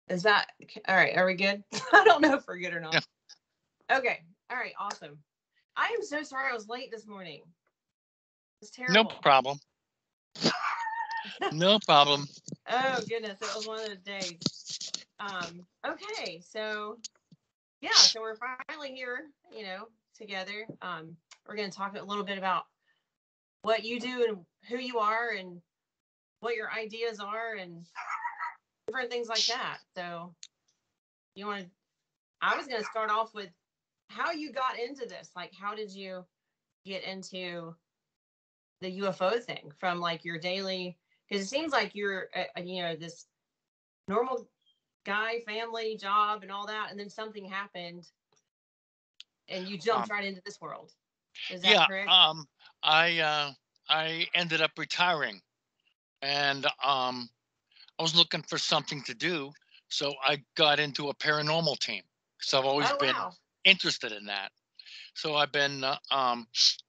Is that all right? Are we good? I don't know if we're good or Yeah, not. Okay. All right. Awesome. I am so sorry I was late this morning. It's no terrible. problem. No problem. Oh goodness, it was one of those days. Okay, so yeah, so we're finally here, together. We're gonna talk a little bit about what you do and who you are and what your ideas are and different things like that. So you want to? I was gonna start off with how you got into this. Like, how did you get into the UFO thing from like your daily? Because it seems like you're, this normal guy, family, job, and all that, and then something happened, and you jumped Um, right into this world. Is that yeah, correct? I ended up retiring, and I was looking for something to do, so I got into a paranormal team because I've always Oh been wow. interested in that. So I've been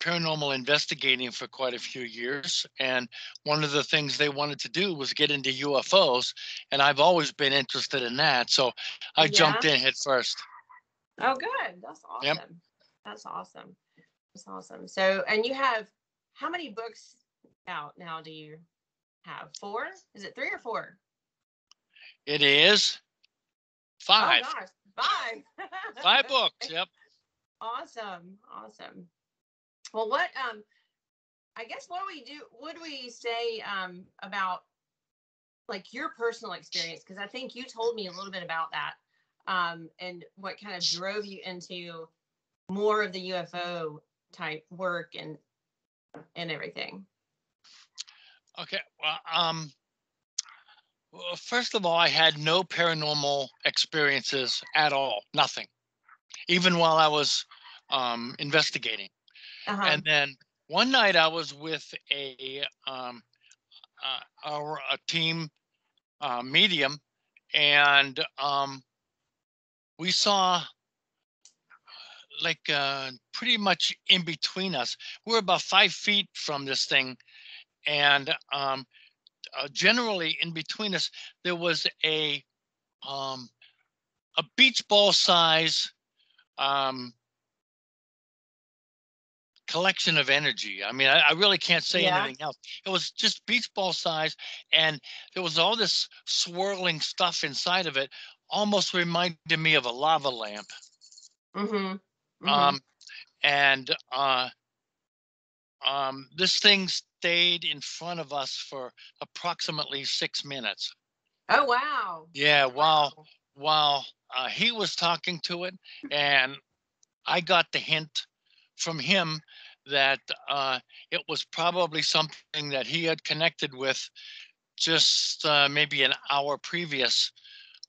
paranormal investigating for quite a few years, and one of the things they wanted to do was get into UFOs, and I've always been interested in that. So I Yeah. jumped in head first. Oh, good. That's Yep. awesome. That's awesome. That's awesome. So, and you have how many books out now? Do you have four? Is it three or four? It is Oh five. gosh, five. 5 books. Yep. Awesome. Awesome. Well, what I guess what we do would we say about like your personal experience, because I think you told me a little bit about that, and what kind of drove you into more of the UFO type work and everything. Okay. Well, first of all, I had no paranormal experiences at all. Nothing. Even while I was investigating. Uh huh. And then one night I was with a team medium, and we saw like pretty much in between us. We're about 5 feet from this thing, and generally in between us there was um, a beach ball size um, collection of energy. I mean, I really can't say Yeah. anything else. It was just beach ball size, and there was all this swirling stuff inside of it, almost reminded me of a lava lamp. Mm-hmm. Mm-hmm. Um, and this thing stayed in front of us for approximately 6 minutes. Oh wow. Yeah, Wow. while he was talking to it, and I got the hint from him that it was probably something that he had connected with just maybe an hour previous,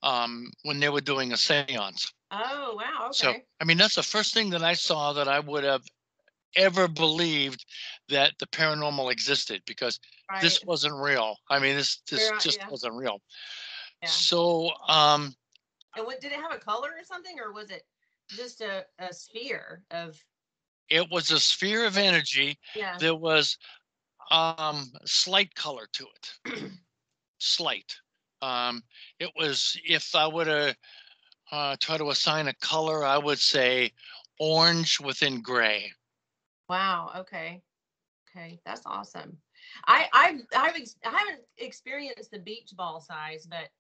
when they were doing a seance. Oh wow. So, Okay. I mean, that's the first thing that I saw that I would have ever believed that the paranormal existed, because Right. this wasn't real. I mean, this You're right. just Yeah. wasn't real. Yeah. So, And what did it have a color or something, or was it just a sphere of? it was a sphere of energy. Yeah. There was slight color to it. Slight. Um, it was, if I were to try to assign a color, I would say orange within gray. Wow. Okay. Okay. That's awesome. I haven't experienced the beach ball size, but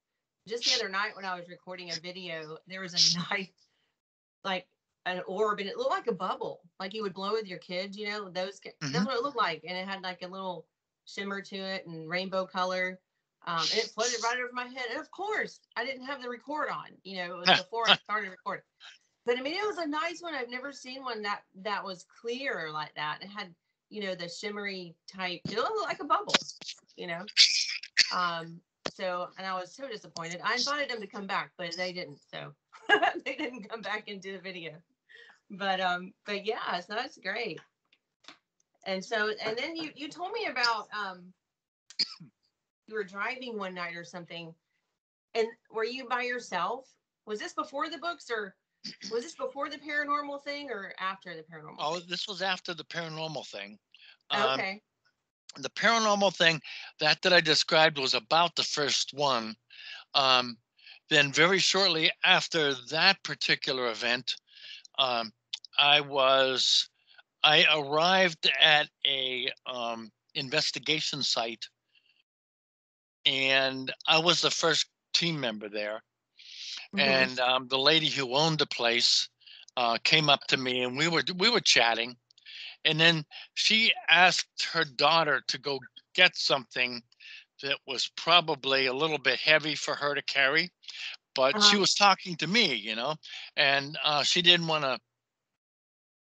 just the other night when I was recording a video, there was a nice like an orb, and it looked like a bubble, like you would blow with your kids. Those. Hmm. That's what it looked like, and it had like a little shimmer to it and rainbow color. And it floated right over my head. And of course, I didn't have the record on. It was before I started recording. But I mean, it was a nice one. I've never seen one that was clear like that. It had, the shimmery type. It looked like a bubble. You know. So, and I was so disappointed. I invited them to come back, but they didn't. So they didn't come back and do the video. But yeah, so that's great. And so, and then you told me about you were driving one night or something, and were you by yourself? Was this before the books, or was this before the paranormal thing, or after the paranormal Oh, thing? this was after the paranormal thing. Um, Okay. the paranormal thing that I described was about the first one. Um, then very shortly after that particular event, um, I arrived at a investigation site, and I was the first team member there. Mm-hmm. And the lady who owned the place came up to me, and we were chatting. And then she asked her daughter to go get something that was probably a little bit heavy for her to carry, but she Uh-huh. was talking to me, and she didn't want to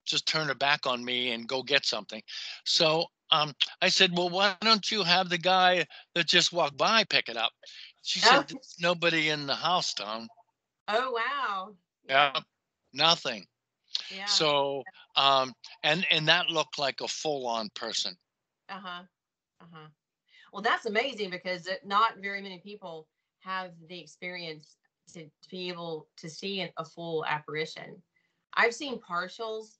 just turn her back on me and go get something. So I said, well, why don't you have the guy that just walked by pick it up? She Oh, said, there's nobody in the house, Tom. oh wow. Yeah, Yeah. nothing. Yeah. So, and that looked like a full-on person. Uh-huh. Uh-huh. Well, that's amazing because not very many people have the experience to be able to see a full apparition. I've seen partials,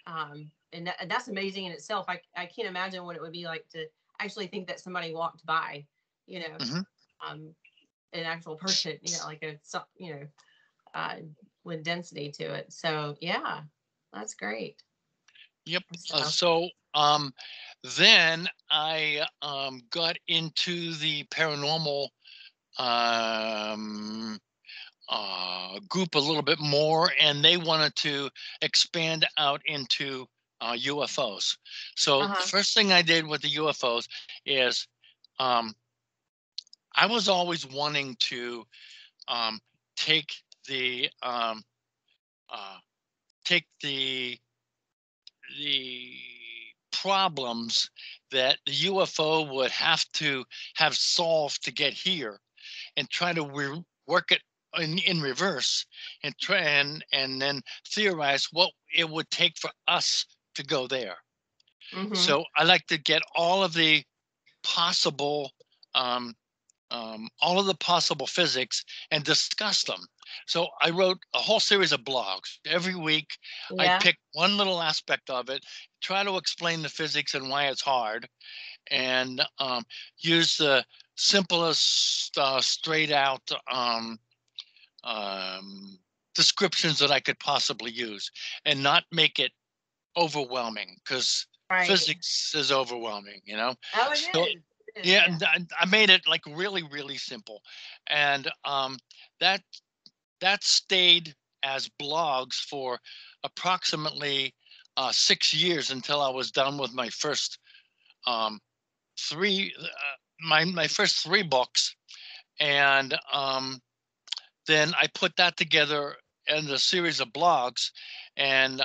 and that's amazing in itself. I can't imagine what it would be like to actually think that somebody walked by, you know, Hmm. um, an actual person, like you know, uh, with density to it. So yeah, that's great. Yep. So, So then I got into the paranormal um, group a little bit more, and they wanted to expand out into UFOs. So the uh-huh, first thing I did with the UFOs is um, I was always wanting to um, take the uh, take the problems that the UFO would have to have solved to get here, and try to work it in reverse, and try and then theorize what it would take for us to go there. mm-hmm, So I like to get possible um, all of the possible physics and discuss them. So I wrote a whole series of blogs. Every week, I yeah, pick one little aspect of it, try to explain the physics and why it's hard, and use the simplest, straight out um, descriptions that I could possibly use, and not make it overwhelming, because right. physics is overwhelming. Oh, it So is. It is. yeah, Yeah. and I made it like really, really simple, and that that stayed as blogs for approximately 6 years, until I was done with my first um, three my first three books, and then I put that together in a series of blogs, and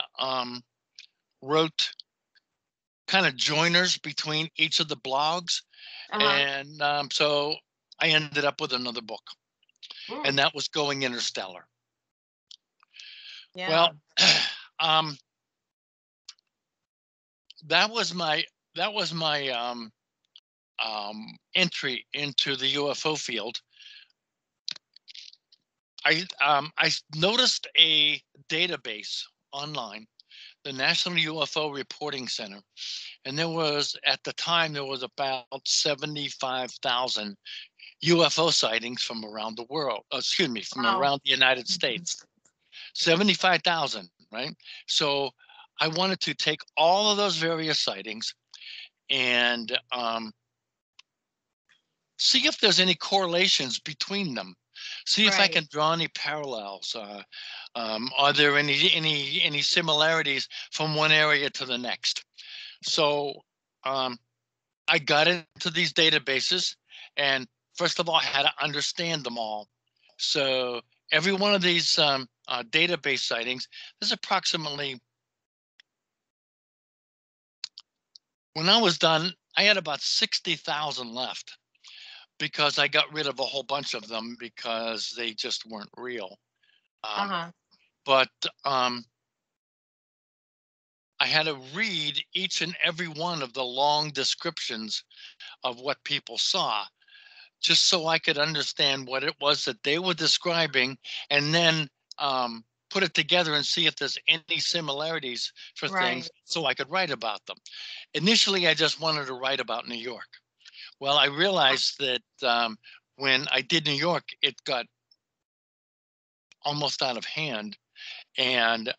wrote kind of joiners between each of the blogs, Uh-huh. and so I ended up with another book, and Mm, that was Going Interstellar. Well, yeah. um, that was my that was my entry into the UFO field. I noticed a database online, the National UFO Reporting Center, and at the time there was about 75,000 UFO sightings from around the world. Excuse me, from Wow. around the United Mhm. States. 75,000, right? So I wanted to take all of those various sightings and see if there's any correlations between them. See if I Right. can draw any parallels. Are there any similarities from one area to the next? So um, I got into these databases, and first of all, I had to understand them all. So every one of these database sightings, there's approximately, when I was done, I had about 60,000 left, because I got rid of a whole bunch of them because they just weren't real. Um, Uh-huh. but I had to read each and every one of the long descriptions of what people saw, just so I could understand what it was that they were describing, and then put it together and see if there's any similarities for things, Right. so I could write about them. Initially, I just wanted to write about New York. Well, I realized that when I did New York, it got almost out of hand, and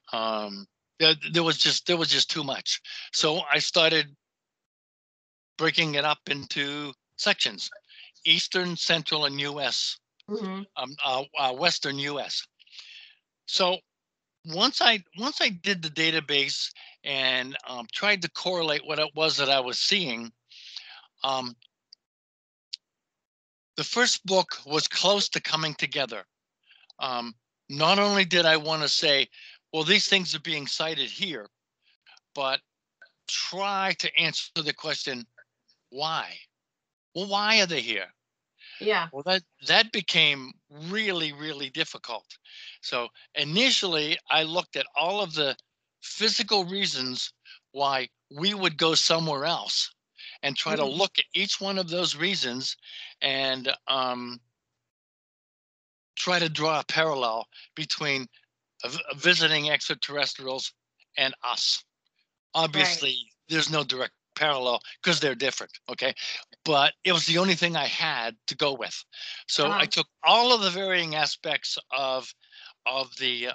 there was just too much. So I started breaking it up into sections: Eastern, Central, and U.S. Mm-hmm. Western U.S. So once I did the database and tried to correlate what it was that I was seeing, um, the first book was close to coming together. Um, Not only did I want to say, well, these things are being cited here, but try to answer the question, why? Well, why are they here? Yeah. Well, that became really, really difficult. So initially, I looked at all of the physical reasons why we would go somewhere else, and try to Mm-hmm. look at each one of those reasons and try to draw a parallel between visiting extraterrestrials and us. Right. Obviously, there's no direct parallel because they're different. Okay. But it was the only thing I had to go with. So I Uh-huh. took all of the varying aspects of the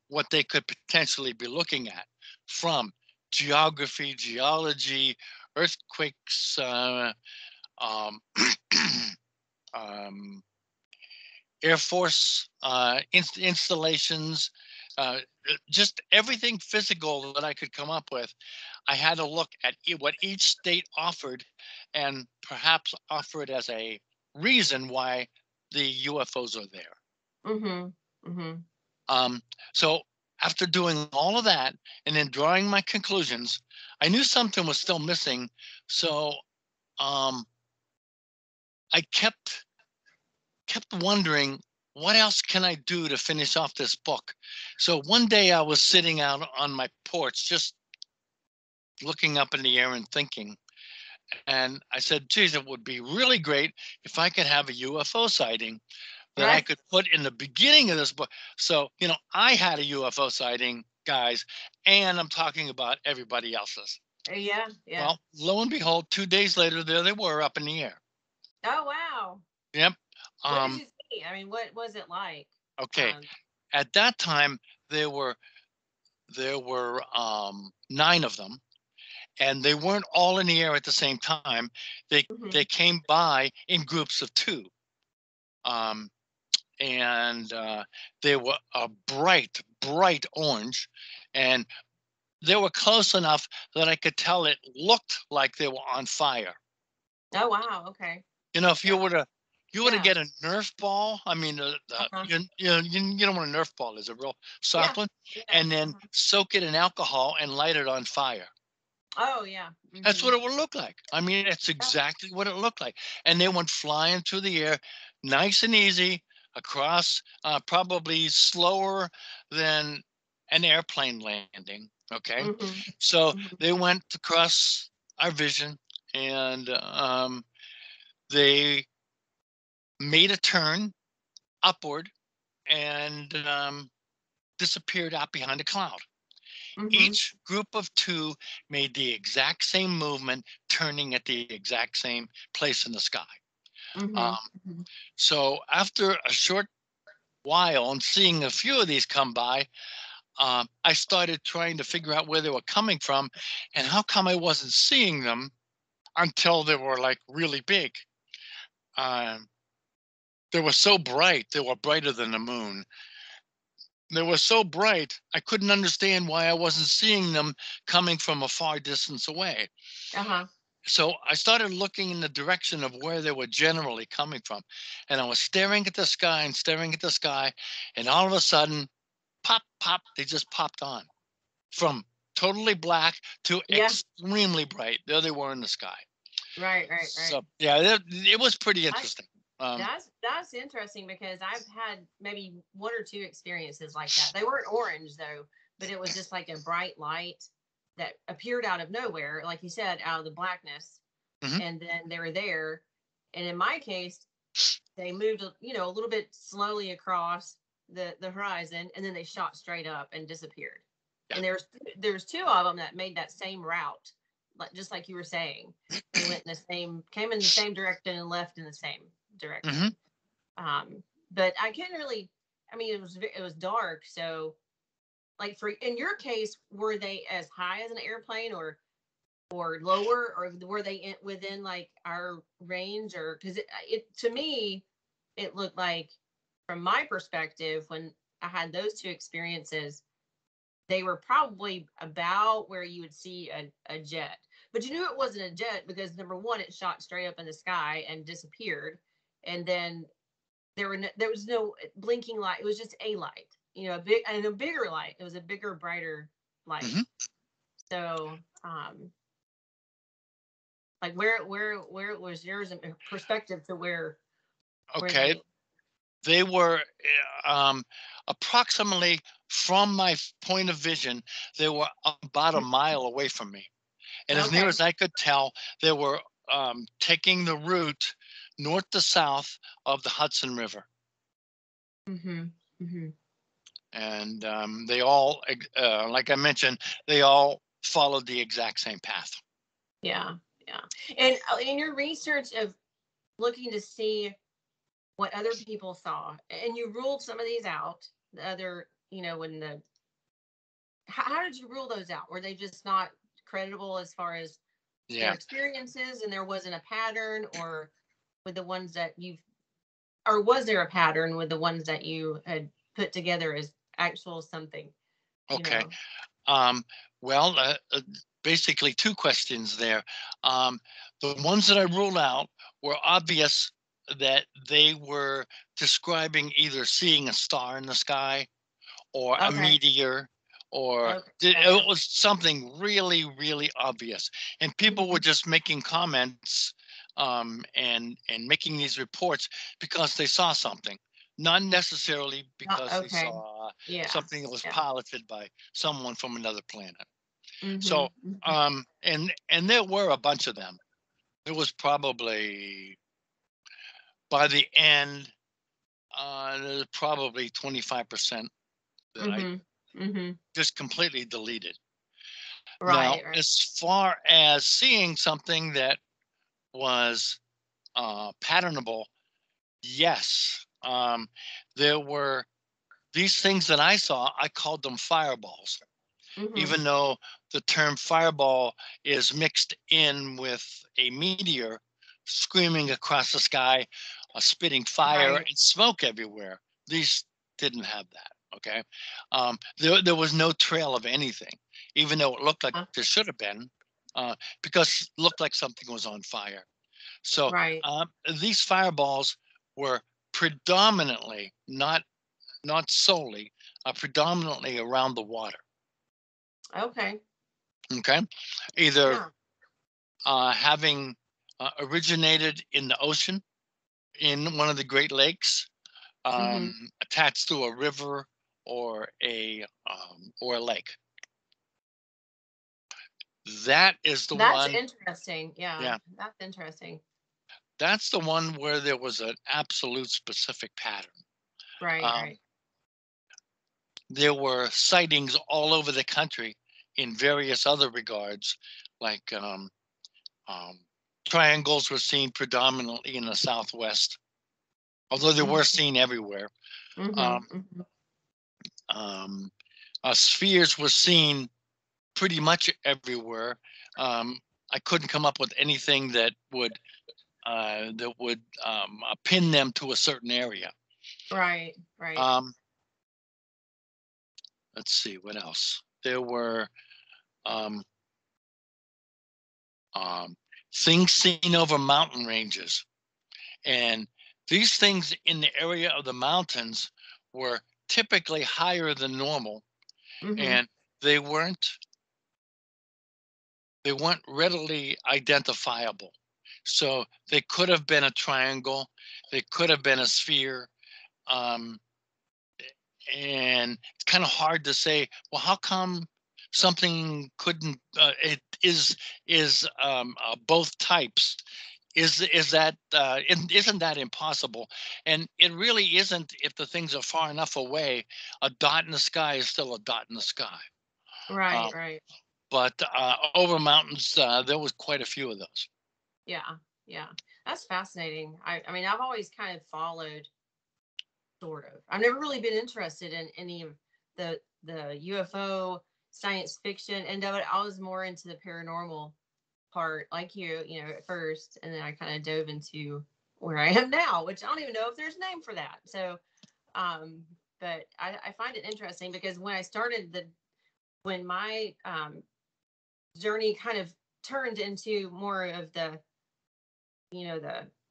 what they could potentially be looking at, from geography, geology, earthquakes, um, um, Air Force installations, just everything physical that I could come up with. I had to look at what each state offered, and perhaps offer it as a reason why the UFOs are there. Mm-hmm. Mm-hmm. Um, so after doing all of that and then drawing my conclusions, I knew something was still missing. So um, I kept wondering, what else can I do to finish off this book? So one day I was sitting out on my porch, just looking up in the air and thinking. And I said, geez, it would be really great if I could have a UFO sighting that I Right. could put in the beginning of this book. So, I had a UFO sighting, guys, and I'm talking about everybody else's. Yeah. Yeah. Well, lo and behold, 2 days later, there they were up in the air. Oh, wow. Yep. What did Um, you see? I mean, what was it like? okay. Um, At that time, there were 9 of them, and they weren't all in the air at the same time. They mhm. they came by in groups of 2, um, and they were a bright orange, and they were close enough that I could tell it looked like they were on fire. Oh, wow. Okay. If Yeah. you were to Yeah. get a Nerf ball, I mean, Uh-huh. you know what a Nerf ball is, a real Yeah. soft one, Yeah. and then Uh-huh. soak it in alcohol and light it on fire. Oh, yeah. That's Mm-hmm. what it would look like. I mean, it's Yeah. exactly what it looked like. And they went flying through the air, nice and easy, across, probably slower than an airplane landing. Okay. Mm-hmm. So Mm-hmm. they went across our vision, and they made a turn upward, and disappeared out behind a cloud. Mm-hmm. Each group of 2 made the exact same movement, turning at the exact same place in the sky. Mm-hmm. Um, Mm-hmm. so after a short while and seeing a few of these come by, I started trying to figure out where they were coming from and how come I wasn't seeing them until they were like really big. Um, they were so bright, they were brighter than the moon. They were so bright, I couldn't understand why I wasn't seeing them coming from a far distance away. Uh-huh. So I started looking in the direction of where they were generally coming from. And I was staring at the sky and staring at the sky. And all of a sudden, pop, pop, they just popped on from totally black to Yeah. extremely bright. There they were in the sky. Right. Right. Right. So, yeah, it was pretty I, interesting. Um, that's interesting because I've had maybe 1 or 2 experiences like that. They weren't orange though, but it was just like a bright light that appeared out of nowhere, like you said, out of the blackness, mhm. and then they were there. And in my case, they moved, a little bit slowly across the horizon, and then they shot straight up and disappeared. Yeah. And there's 2 of them that made that same route, like just like you were saying. They came in the same direction and left in the same Hmm. direction. But I couldn't really. I mean, it was dark. So, like for in your case, were they as high as an airplane or lower, or were they within like our range? Or because it to me, it looked like, from my perspective, when I had those two experiences, they were probably about where you would see a jet. But you knew it wasn't a jet because, number one, it shot straight up in the sky and disappeared. And then there was no blinking light. It was just a light, a bigger light. It was a bigger, brighter light. Mhm. So, like where was yours in perspective to where Okay. They were approximately, from my point of vision, they were about a mile away from me. And as near Okay. as I could tell, they were taking the route north to south of the Hudson River. Mm-hmm. Mm-hmm. And they all, like I mentioned, they all followed the exact same path. Yeah. Yeah. And in your research of looking to see what other people saw, and you ruled some of these out, the other, when how did you rule those out? Were they just not credible as far as their Yeah. experiences, and there wasn't a pattern, or with the ones that or was there a pattern with the ones that you had put together as actual something, you Okay. know? Well, basically two questions there. Um, the ones that I ruled out were obvious that they were describing either seeing a star in the sky or a Okay. meteor, or Okay. it Gotcha. was something really, really obvious. And people were Mhm. just making comments and making these reports because they saw something, not necessarily because they Okay. saw Yeah. something that was Yeah. piloted by someone from another planet. So, Mhm. Mhm. and there were a bunch of them. There was probably, by the end, there's probably 25% that I Mhm. Mhm. just completely deleted. Now, Right. Right. as far as seeing something that was patternable, yes, there were these things that I saw. I called them fireballs, Mhm. even though the term fireball is mixed in with a meteor screaming across the sky, spitting fire Right. and smoke everywhere. These didn't have that. Okay. There was no trail of anything, even though it looked like there should have been, uh, because it looked like something was on fire. So Right. these fireballs were predominantly, not solely, predominantly around the water. Okay. Okay, either Yeah. having originated in the ocean, in one of the Great Lakes, Mhm. attached to a river or a lake. That is the That's one. interesting. Yeah. Yeah, That's interesting. that's the one where there was an absolute specific pattern. Right. Um, Right. there were sightings all over the country in various other regards, like um, triangles were seen predominantly in the Southwest, although they were Mhm. seen everywhere. Mhm. Um, Mhm. um, spheres were seen pretty much everywhere. Um, I couldn't come up with anything that would pin them to a certain area. Right. Right. Um, let's see what else. There were um, um, things seen over mountain ranges, and these things in the area of the mountains were typically higher than normal, Mhm. and they weren't they weren't readily identifiable. So they could have been a triangle, they could have been a sphere, um, and it's kind of hard to say. Well, how come something couldn't? It is both types. Isn't that impossible? And it really isn't if the things are far enough away. A dot in the sky is still a dot in the sky. Right. Um, Right. but over mountains, there was quite a few of those. Yeah. Yeah. That's fascinating. I mean, I've always kind of followed sort of. I've never really been interested in any of the UFO science fiction end of it. I was more into the paranormal part, like you know, at first, and then I kind of dove into where I am now, which I don't even know if there's a name for that. So, but I find it interesting because when my journey kind of turned into more of the, you know,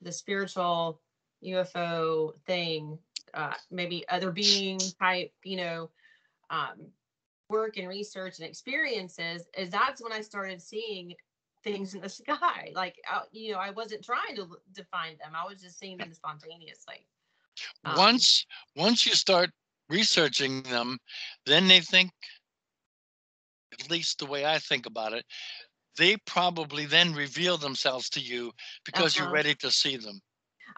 the spiritual UFO thing, maybe other being type, you know, um, work and research and experiences, is that's when I started seeing things in the sky. Like, you know, I wasn't trying to find them. I was just seeing them spontaneously. Um, Once you start researching them, then they think, at least the way I think about it, they probably then reveal themselves to you because you're uh-huh. ready to see them.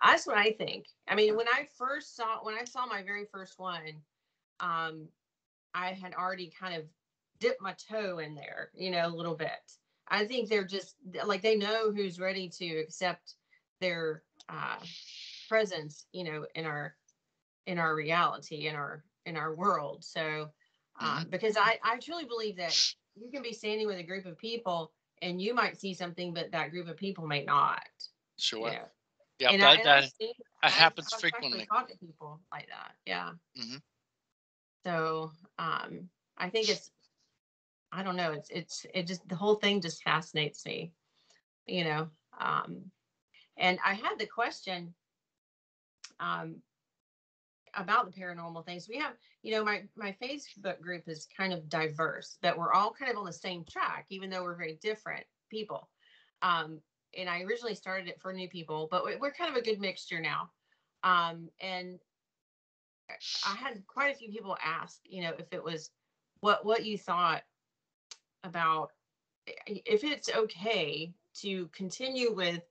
That's what I think. I mean, when I saw my very first one, um, I had already kind of dipped my toe in there, you know, a little bit. I think they're just like they know who's ready to accept their presence, you know, in our reality, in our world. So, Hmm. because I truly believe that you can be standing with a group of people and you might see something, but that group of people may not. You Sure. know, Yep. and I've That seen happens I've actually frequently. talked to people like that. Yeah. Hmm. So, I think it's I don't know. It just the whole thing just fascinates me, you know. Um, and I had the question um, about the paranormal things. We have, you know, my Facebook group is kind of diverse, but we're all kind of on the same track, even though we're very different people. And I originally started it for new people, but we're kind of a good mixture now. And I had quite a few people ask, you know, if it was what you thought about if it's okay to continue with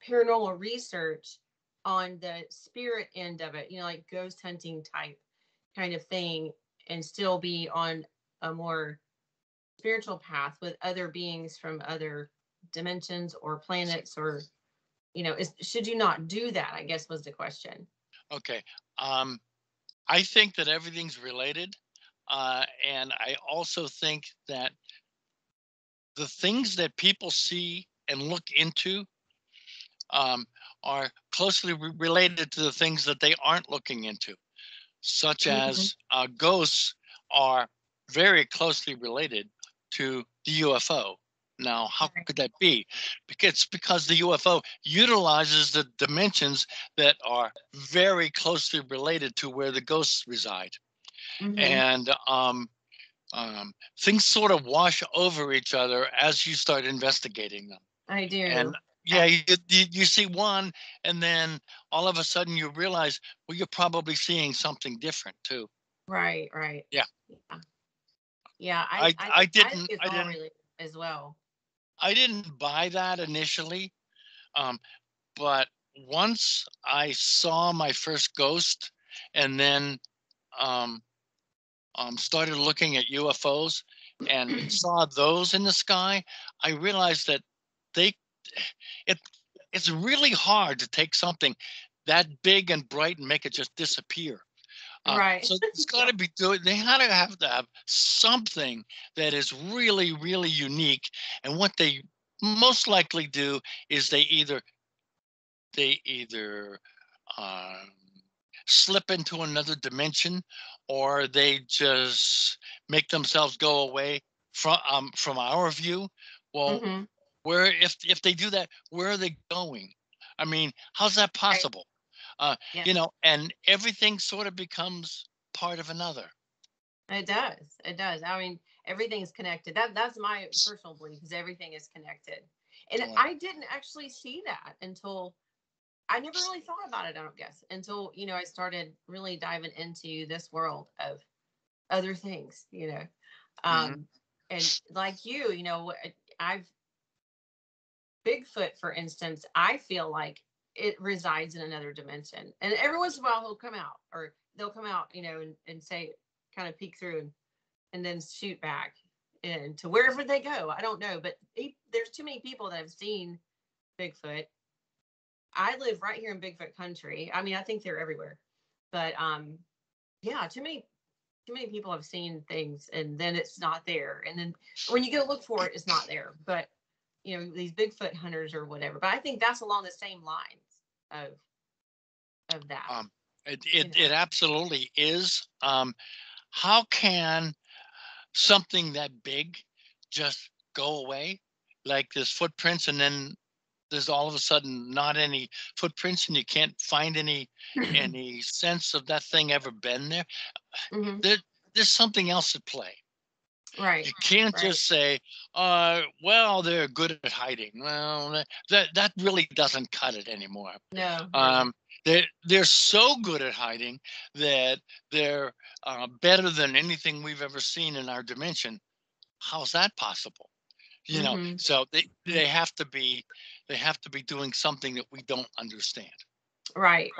paranormal research on the spirit end of it, you know, like ghost hunting type kind of thing, and still be on a more spiritual path with other beings from other dimensions or planets, or, you know, should you not do that? I guess was the question. Okay. Um, I think that everything's related. And I also think that the things that people see and look into um, are closely related to the things that they aren't looking into, such Mm-hmm. as ghosts are very closely related to the UFO. Now, how Right. could that be? Because the UFO utilizes the dimensions that are very closely related to where the ghosts reside. Mm-hmm. And things sort of wash over each other as you start investigating them. I And do. yeah, you see one, and then all of a sudden you realize, well, you're probably seeing something different too. Right, right. Yeah, Yeah. Yeah, I I I think didn't it's I all didn't related as well. I didn't buy that initially, um, but once I saw my first ghost, and then um, started looking at UFOs and saw those in the sky, I realized that they it it's really hard to take something that big and bright and make it just disappear. Right. So it's got to be doing. They have to have something that is really, really unique. And what they most likely do is they either um, slip into another dimension, or they just make themselves go away from our view. Well, Mm-hmm. where if they do that, where are they going? I mean, how's that Right. possible? Uh, Yeah. and everything sort of becomes part of another. It does. It does. I mean, everything's connected. That's my personal belief is everything is connected. And Oh, I didn't actually see that until I never really thought about it, I don't guess, until, you know, I started really diving into this world of other things, you know. mhm. Um, and like you know, I've Bigfoot, for instance, I feel like it resides in another dimension. And every once in a while he'll come out, or they'll come out, you know, and say, kind of peek through and then shoot back and to wherever they go. I don't know, but there's too many people that have seen Bigfoot. I live right here in Bigfoot country. I mean, I think they're everywhere. But yeah, too many people have seen things and then it's not there. And then when you go look for it, it's not there. But you know, these Bigfoot hunters or whatever. But I think that's along the same lines of that. It absolutely is. How can something that big just go away, like there's footprints, and then there's all of a sudden not any footprints, and you can't find any sense of that thing ever been there? Mm-hmm. There's something else at play. Right. You can't right. just say, well, they're good at hiding. Well, that really doesn't cut it anymore. No. They're so good at hiding that they're better than anything we've ever seen in our dimension. How's that possible? You know, Mm-hmm. so they have to be doing something that we don't understand. Right.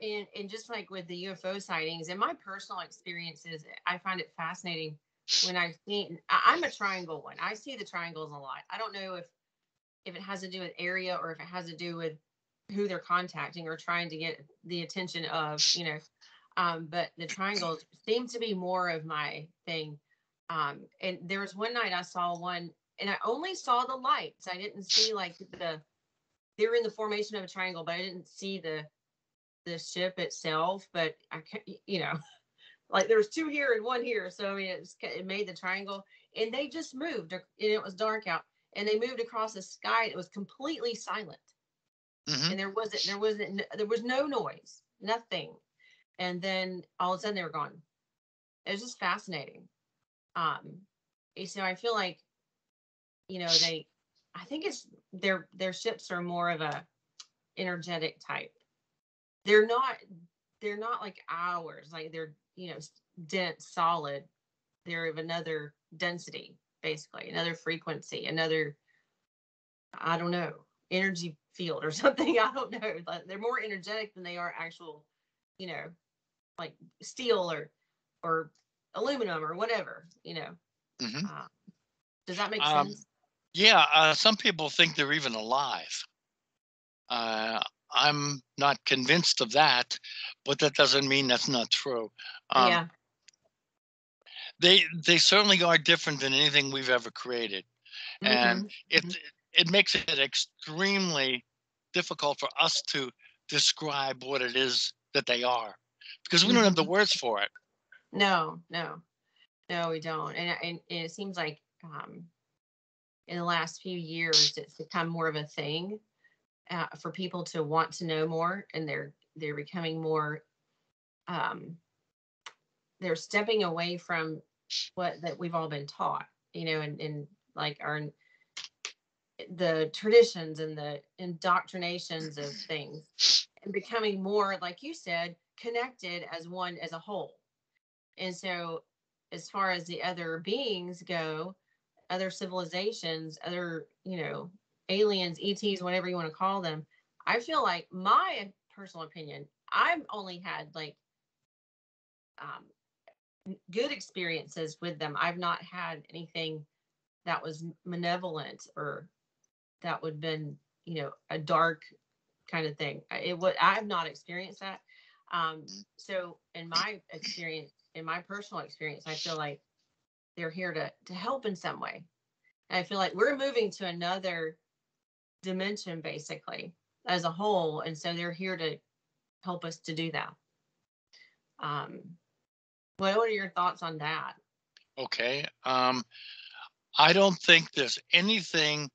And and just like with the UFO sightings, in my personal experiences, I find it fascinating when I've seen. I'm a triangle one. I see the triangles a lot. I don't know if it has to do with area or if it has to do with who they're contacting or trying to get the attention of, you know. But the triangles seem to be more of my thing. And there was one night I saw one, and I only saw the lights. I didn't see like they were in the formation of a triangle, but I didn't see the ship itself. But I, you know, like there was two here and one here, so I mean, it made the triangle, and they just moved, and it was dark out, and they moved across the sky. And it was completely silent, Mm-hmm. and there was no noise, nothing, and then all of a sudden they were gone. It was just fascinating. So I feel like, you know, I think it's their ships are more of a energetic type. They're not they're not like ours. Like they're, you know, dense, solid. They're of another density, basically, another frequency, another, I don't know, energy field or something. I don't know. Like they're more energetic than they are actual, you know, like steel or aluminum or whatever, you know. Mm-hmm. Does that make sense? Yeah, some people think they're even alive. I'm not convinced of that, but that doesn't mean that's not true. Yeah. They certainly are different than anything we've ever created, and Mm-hmm. it makes it extremely difficult for us to describe what it is that they are, because we don't have the Mm-hmm. words for it. No, we don't. And it seems like in the last few years, it's become more of a thing for people to want to know more, and they're becoming more. Um, they're stepping away from what that we've all been taught, you know, and like the traditions and the indoctrinations of things, and becoming more, like you said, connected as one, as a whole. And so, as far as the other beings go, other civilizations, other, you know, aliens, ETs, whatever you want to call them, I feel like, my personal opinion, I've only had like good experiences with them. I've not had anything that was malevolent or that would have been, you know, a dark kind of thing. I've not experienced that. So in my experience, in my personal experience, I feel like they're here to help in some way. And I feel like we're moving to another dimension, basically, as a whole. And so they're here to help us to do that. What are your thoughts on that? Okay. I don't think there's anything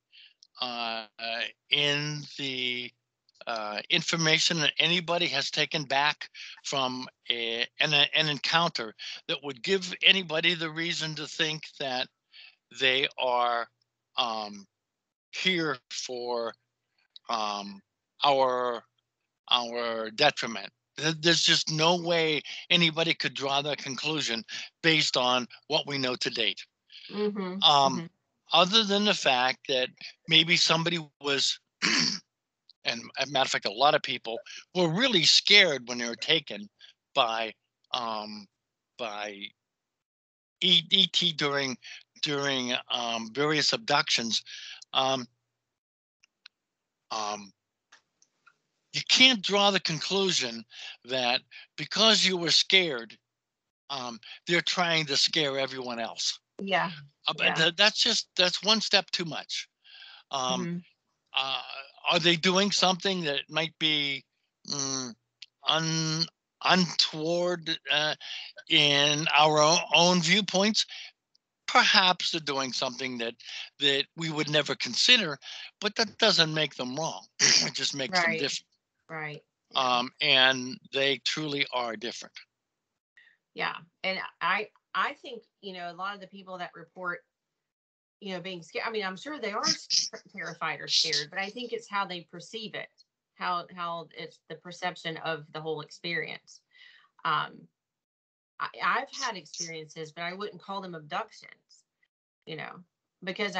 in the information that anybody has taken back from an encounter that would give anybody the reason to think that they are here for um, our detriment. There's just no way anybody could draw that conclusion based on what we know to date. Mm-hmm. Um, Mm-hmm. Other than the fact that maybe somebody was, and as a matter of fact, a lot of people were really scared when they were taken by um, by ET during various abductions. Um, um, you can't draw the conclusion that because you were scared, they're trying to scare everyone else. Yeah. But that's one step too much. Um, Hmm. uh, are they doing something that might be mm, un, untoward in our own viewpoints? Perhaps they're doing something that we would never consider, but that doesn't make them wrong. It just makes them Right. different. Right. Yeah. And they truly are different. Yeah. And I think, a lot of the people that report, being scared. I mean, I'm sure they are terrified or scared, but I think it's how they perceive it, how it's the perception of the whole experience. Um, I've had experiences, but I wouldn't call them abductions, you know, because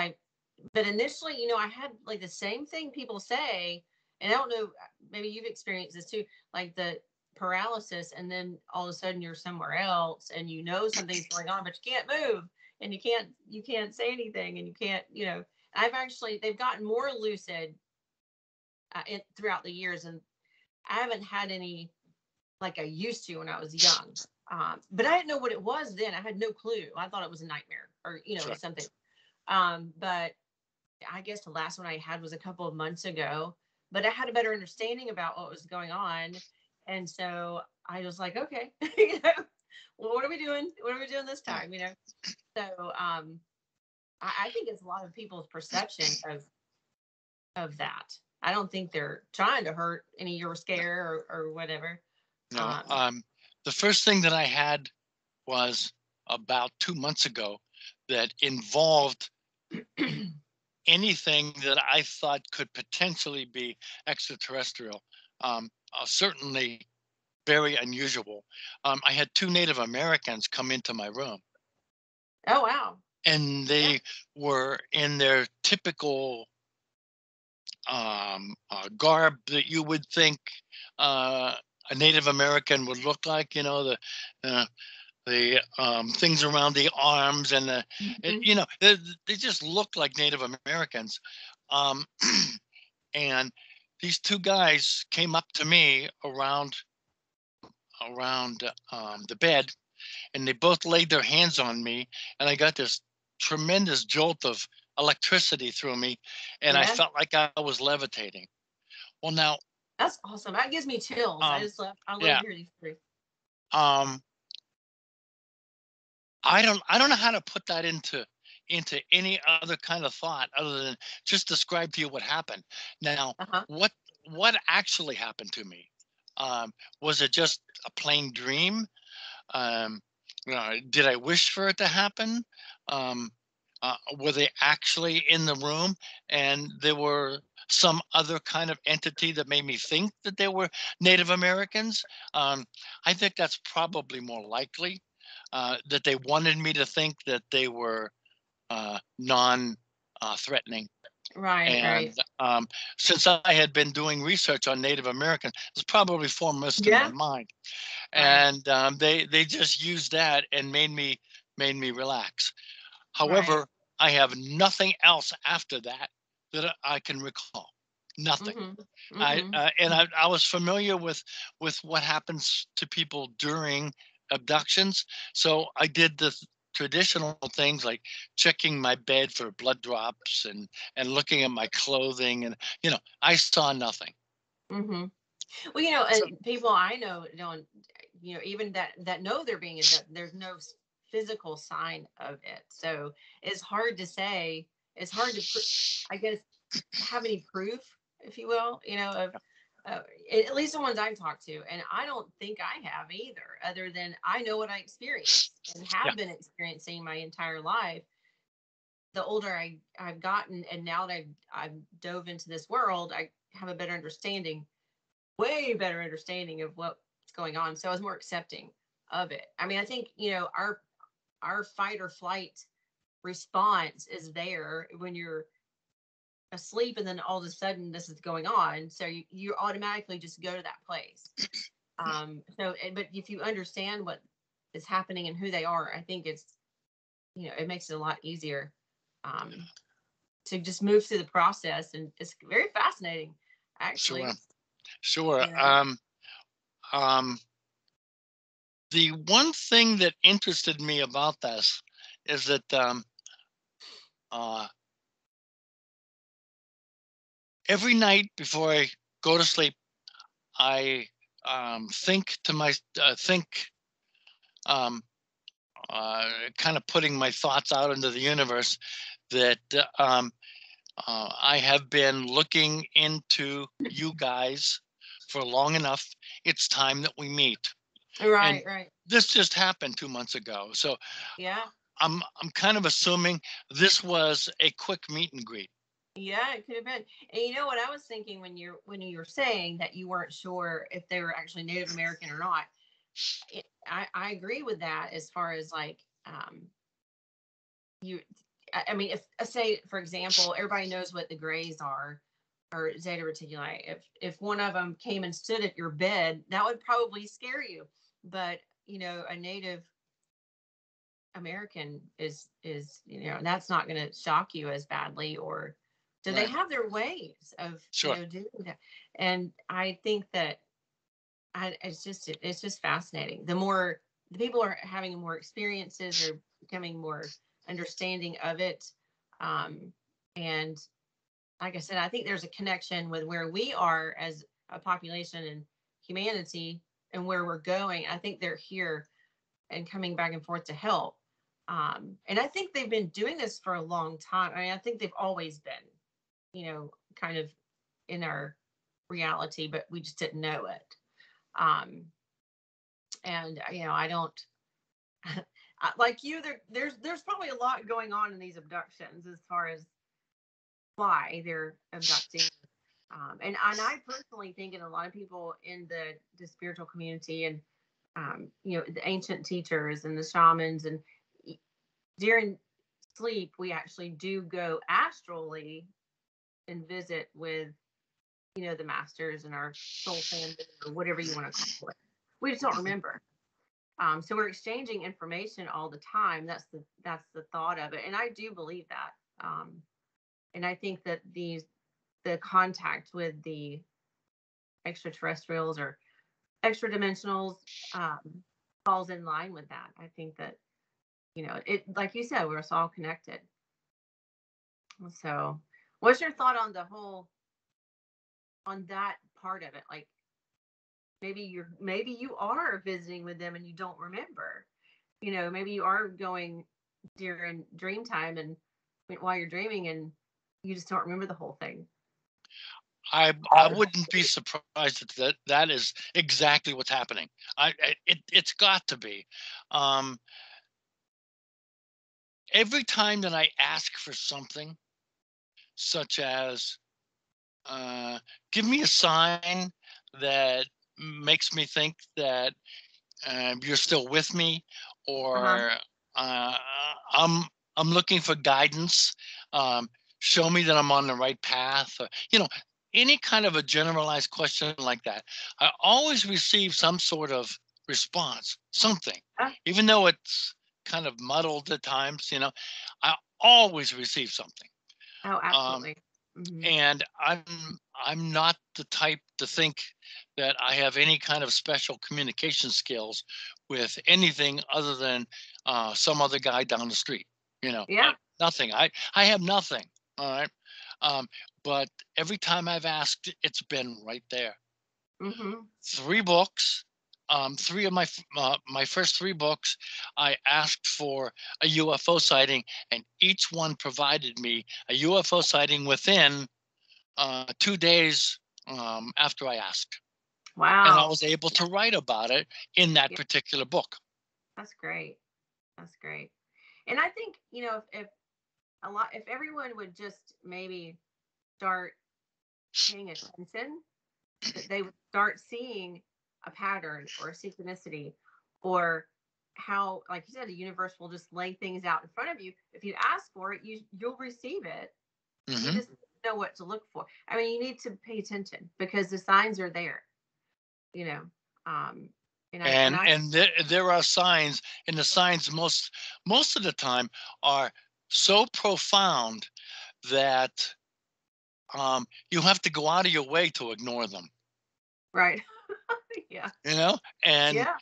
but initially, I had like the same thing people say, and I don't know, maybe you've experienced this too, like the paralysis, and then all of a sudden you're somewhere else, and something's going on, but you can't move, and you can't say anything, and you can't, they've gotten more lucid throughout the years, and I haven't had any like I used to when I was young. But I didn't know what it was then. I had no clue. I thought it was a nightmare or, Sure. something. But I guess the last one I had was a couple of months ago, but I had a better understanding about what was going on. And so I was like, okay, well, what are we doing? What are we doing this time? So I think it's a lot of people's perception of that. I don't think they're trying to hurt any or scare or whatever. No, the first thing that I had was about 2 months ago that involved anything that I thought could potentially be extraterrestrial. Certainly very unusual. I had two Native Americans come into my room, Oh, wow. and Yeah. they were in their typical garb that you would think a Native American would look like. The things around the arms and Mhm. they just look like Native Americans. Um, and these two guys came up to me around the bed, and they both laid their hands on me, and I got this tremendous jolt of electricity through me, and I Yeah. felt like I was levitating. Well, now, That's awesome. That gives me chills. um, I love yeah, to hear these stories. um, I don't know how to put that into any other kind of thought other than just describe to you what happened. Now, Uh-huh. what actually happened to me? Was it just a plain dream? Um, did I wish for it to happen? Um, were they actually in the room and there were some other kind of entity that made me think that they were Native Americans? I think that's probably more likely that they wanted me to think that they were non threatening. Right, And right. since I had been doing research on Native Americans, it's probably foremost in my Yeah. mind, Right. and they just used that and made me relax. Right. However, I have nothing else after that that I can recall. Nothing. Mm-hmm. I Mm-hmm. and I was familiar with what happens to people during abductions, so I did the traditional things like checking my bed for blood drops and looking at my clothing, and I saw nothing. Mm-hmm. Well, So people I know don't, even that know they're being abducted, there's no physical sign of it. So it's hard to say. It's hard to, I guess, have any proof, if you will, of uh, at least the ones I've talked to. And I don't think I have either, other than I know what I experienced and yeah, have been experiencing my entire life. The older I've gotten, and now that I've dove into this world, I have a better understanding, way better understanding of what's going on. So I was more accepting of it. I mean, I think, our fight or flight response is there when you're asleep, and then all of a sudden this is going on, so you automatically just go to that place. But if you understand what is happening and who they are, I think it makes it a lot easier to just move through the process, and it's very fascinating, actually. sure. Sure. Yeah. Um, the one thing that interested me about this is that uh, every night before I go to sleep, I think to my think um, kind of putting my thoughts out into the universe that I have been looking into you guys for long enough. It's time that we meet. And Right, right. this just happened 2 months ago. So Yeah. I'm kind of assuming this was a quick meet and greet. Yeah, it could have been. And you know what I was thinking when you were saying that you weren't sure if they were actually Native American or not. I agree with that as far as like you I mean, if say for example, everybody knows what the grays are or Zeta Reticuli. If one of them came and stood at your bed, that would probably scare you. But you know, a Native American is that's not going to shock you as badly. Or do they Right. have their ways of Sure. doing that? And I think that it's just fascinating. The more the people are having more experiences, or becoming more understanding of it. Um, and like I said, I think there's a connection with where we are as a population and humanity and where we're going. I think they're here and coming back and forth to help. And I think they've been doing this for a long time. I mean, I think they've always been, kind of in our reality, but we just didn't know it. Um, and I don't like you. There's probably a lot going on in these abductions as far as why they're abducting. And I personally think, and a lot of people in the spiritual community, and the ancient teachers and the shamans, and during sleep we actually do go astrally and visit with the masters and our soul family, or whatever you want to call it. We just don't remember. So we're exchanging information all the time. That's the thought of it, and I do believe that. And I think that the contact with the extraterrestrials or extra dimensionals falls in line with that. I think that it, like you said, we're all connected. So, what's your thought on the whole on that part of it? Like maybe you are visiting with them and you don't remember. Maybe you are going during dream time and while you're dreaming, and you just don't remember the whole thing. I wouldn't be surprised that is exactly what's happening. It's got to be. Um, every time that I ask for something, such as give me a sign that makes me think that you're still with me, Uh-huh. or uh, I'm I'm looking for guidance. Um, Show me that I'm on the right path. Or, any kind of a generalized question like that. I always receive some sort of response, something, even though it's kind of muddled at times. I always receive something. Oh, Um, absolutely. Hmm. and I'm not the type to think that I have any kind of special communication skills with anything other than some other guy down the street. Yeah. Nothing. I have nothing. All right. Um, but every time I've asked, it's been right there. Hmm. 3 books. Three of my first 3 books, I asked for a UFO sighting, and each one provided me a UFO sighting within 2 days after I asked, and I Wow. was able to write about it in that Yeah, particular book. that's great. That's great. And I think, if everyone would just maybe start paying attention, that they would start seeing a pattern or a synchronicity, or how, like you said, the universe will just lay things out in front of you. If you ask for it, you'll receive it. You Hmm. just know what to look for. I mean, you need to pay attention because the signs are there, you know. Um, and I And there are signs, and the signs most of the time are so profound that you have to go out of your way to ignore them. Right. Yeah. And Yeah.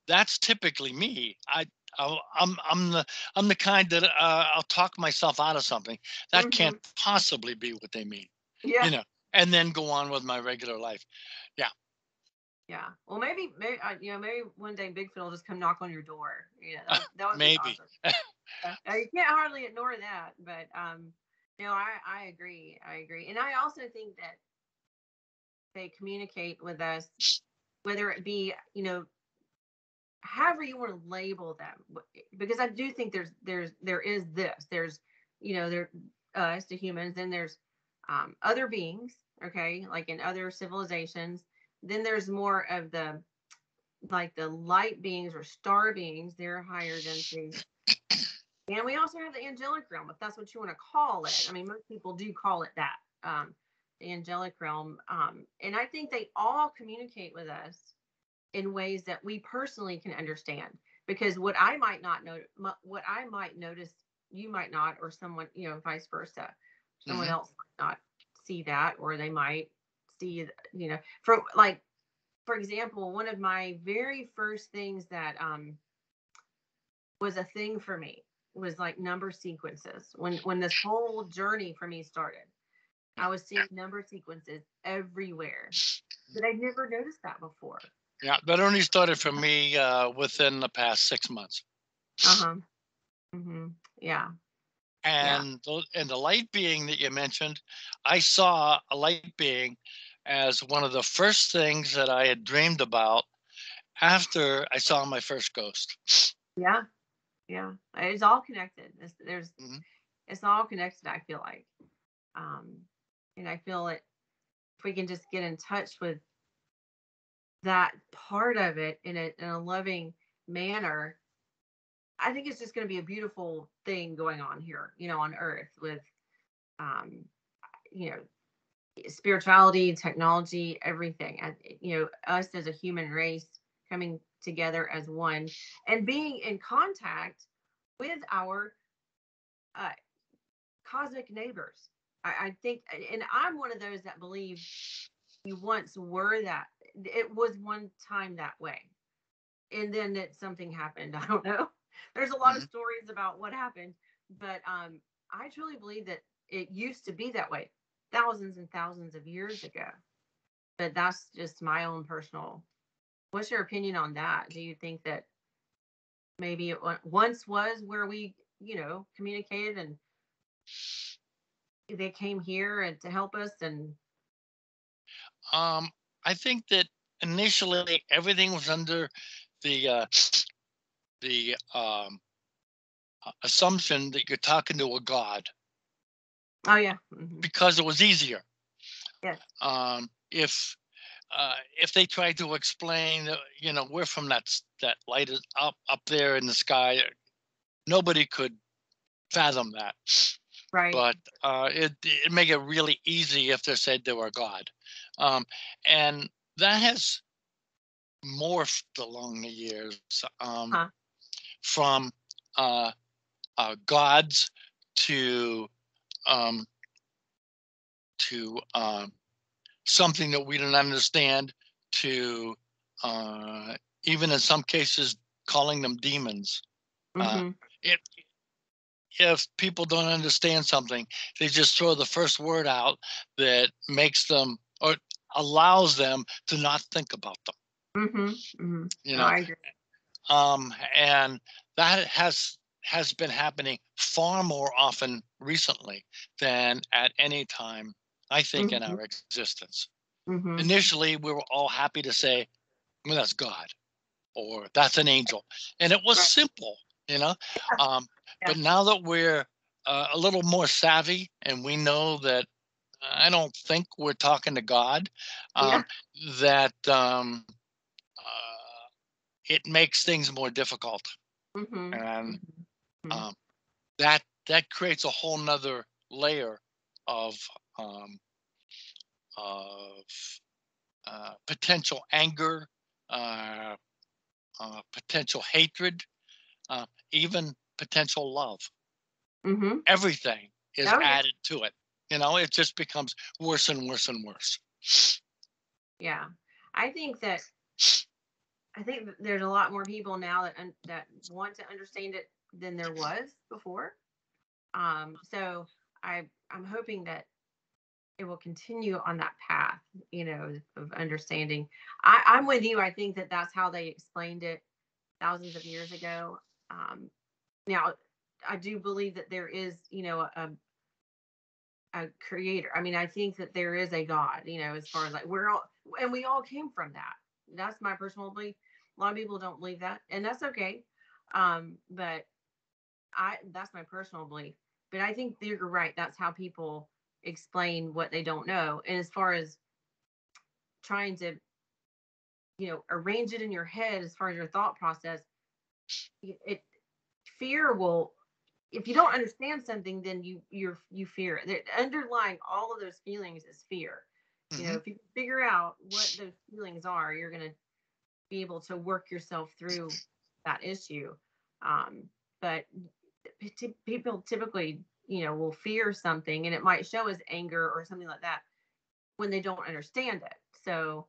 that's typically me. I'm the kind that I'll talk myself out of something that can't Hmm. possibly be what they mean, Yeah. you know, and then go on with my regular life. Yeah, Yeah. Well, maybe maybe one day Bigfoot will just come knock on your door. Yeah, that would be maybe. awesome. You can't hardly ignore that, but I agree. I agree, and I also think that they communicate with us, whether it be however you want to label them, because I do think there is this. There's there us the humans, then there's other beings, okay, like in other civilizations. Then there's more of the like the light beings or star beings, they're higher density. And we also have the angelic realm, if that's what you want to call it. I mean, most people do call it that, the angelic realm. And I think they all communicate with us in ways that we personally can understand. Because what I might notice, you might not, or someone, vice versa. Someone Hmm. else might not see that, or they might see, from like, for example, one of my very first things that was a thing for me was like number sequences. When this whole journey for me started, I was seeing number sequences everywhere. But I'd never noticed that before. Yeah, that only started for me within the past 6 months. Uh-huh. Hmm. Yeah. Yeah. And the light being that you mentioned, I saw a light being as one of the first things that I had dreamed about after I saw my first ghost. Yeah. Yeah. It's all connected. Mhm. It's all connected, I feel like. Um, and I feel that if we can just get in touch with that part of it in a loving manner, I think it's just going to be a beautiful thing going on here, on Earth with, um, you know, spirituality, technology, everything. And, us as a human race coming together as one and being in contact with our uh, cosmic neighbors. I think, and I'm one of those that believe you once were that. It was one time that way. And then something happened. I don't know. There's a lot of Mhm. stories about what happened, but I truly believe that it used to be that way thousands and thousands of years ago. But that's just my own personal. What's your opinion on that? Do you think that maybe it once was where we, communicated and they came here and to help us and I think that initially everything was under the the assumption that you're talking to a god oh yeah, hmm, because it was easier. yes, If they tried to explain, we're from that light is up there in the sky, nobody could fathom that. right, But it make it really easy if they said they were God, and that has morphed along the years, huh, from uh, gods to um, to something that we don't understand, to uh, even in some cases calling them demons. Uh, mm-hmm, it, if people don't understand something, they just throw the first word out that makes them or allows them to not think about them. mm-hmm, mm-hmm. You No, know, I agree. and that has been happening far more often recently than at any time, I think, in Mm-hmm, our existence. mm-hmm. Initially, we were all happy to say, well, that's God or that's an angel. And it was Right. simple, you know. Yeah. Um, Yeah. but now that we're a little more savvy and we know that I don't think we're talking to God, Yeah. um, that it makes things more difficult. Mm-hmm. And Mm-hmm. um, that creates a whole nother layer of um, of potential anger, uh, potential hatred, even potential love. Mm-hmm. Everything is Oh yeah. added to it. It just becomes worse and worse and worse. Yeah. I think that there's a lot more people now that want to understand it than there was before. So I'm hoping that it will continue on that path, of understanding. I'm with you. I think that that's how they explained it thousands of years ago. Now, I do believe that there is, a creator. I mean, I think that there is a God, as far as like we all came from that. That's my personal belief. A lot of people don't believe that, and that's okay. But that's my personal belief. But I think you're right. That's how people explain what they don't know. And as far as trying to, arrange it in your head, as far as your thought process, fear will, if you don't understand something, then you fear it. Underlying all of those feelings is fear. Mm-hmm. If you figure out what those feelings are, you're going to be able to work yourself through that issue. But people typically, will fear something, and it might show as anger or something like that when they don't understand it. So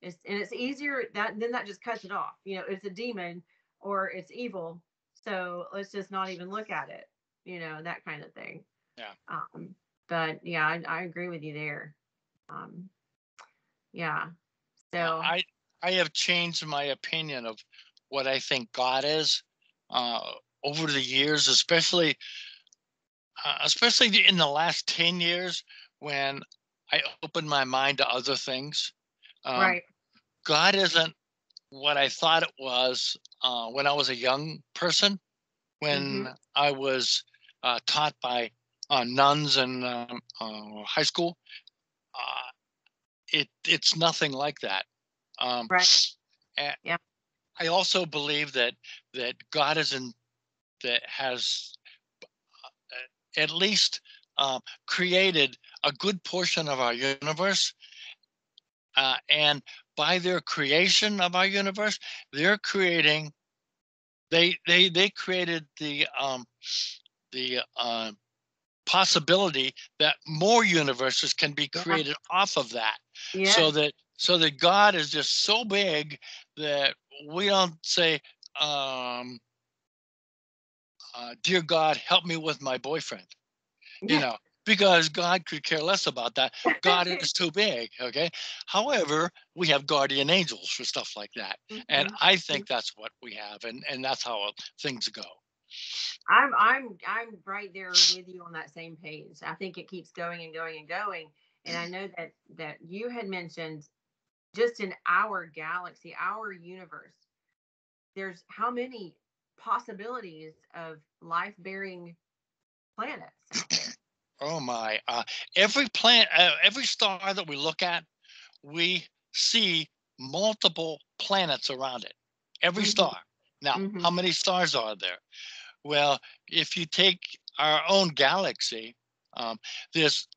it's easier that just cuts it off. It's a demon or it's evil, so let's just not even look at it. That kind of thing. Yeah. But yeah, I agree with you there. Yeah. So I have changed my opinion of what I think God is over the years, especially in the last 10 years when I opened my mind to other things. right. God isn't what I thought it was when I was a young person, when Mm-hmm. I was taught by nuns in high school. It's nothing like that. Right. And Yeah. I also believe that God that has at least created a good portion of our universe, and by their creation of our universe, they're creating. They created the possibility that more universes can be Yeah. created off of that, Yes. so that God is just so big that we don't say, um, "Dear God, help me with my boyfriend," you Yeah. know, because God could care less about that. God is too big. Okay. However, we have guardian angels for stuff like that, and I Mm-hmm. think that's what we have, and that's how things go. I'm right there with you on that same page. I think it keeps going and going and going. And I know that you had mentioned just in our galaxy, our universe, there's how many possibilities of life bearing planets out there. Oh my! Every star that we look at, we see multiple planets around it. Every Mm-hmm. star. Now, Mm-hmm. how many stars are there? Well, if you take our own galaxy, there's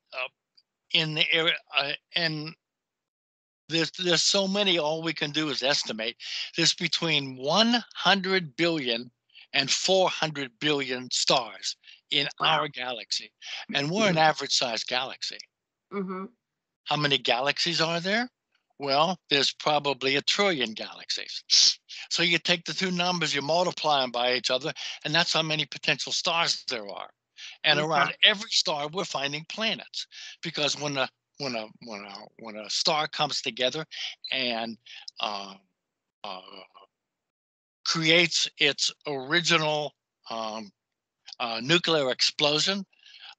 in the area, and there's so many. All we can do is estimate. There's between 100 billion and 400 billion stars in Wow. our galaxy, and we're an average-sized galaxy. Mm-hmm. How many galaxies are there? Well, there's probably 1 trillion galaxies. So you take the two numbers, you multiply them by each other, and that's how many potential stars there are. And Okay. around every star, we're finding planets, because when a star comes together and uh, uh, creates its original nuclear explosion,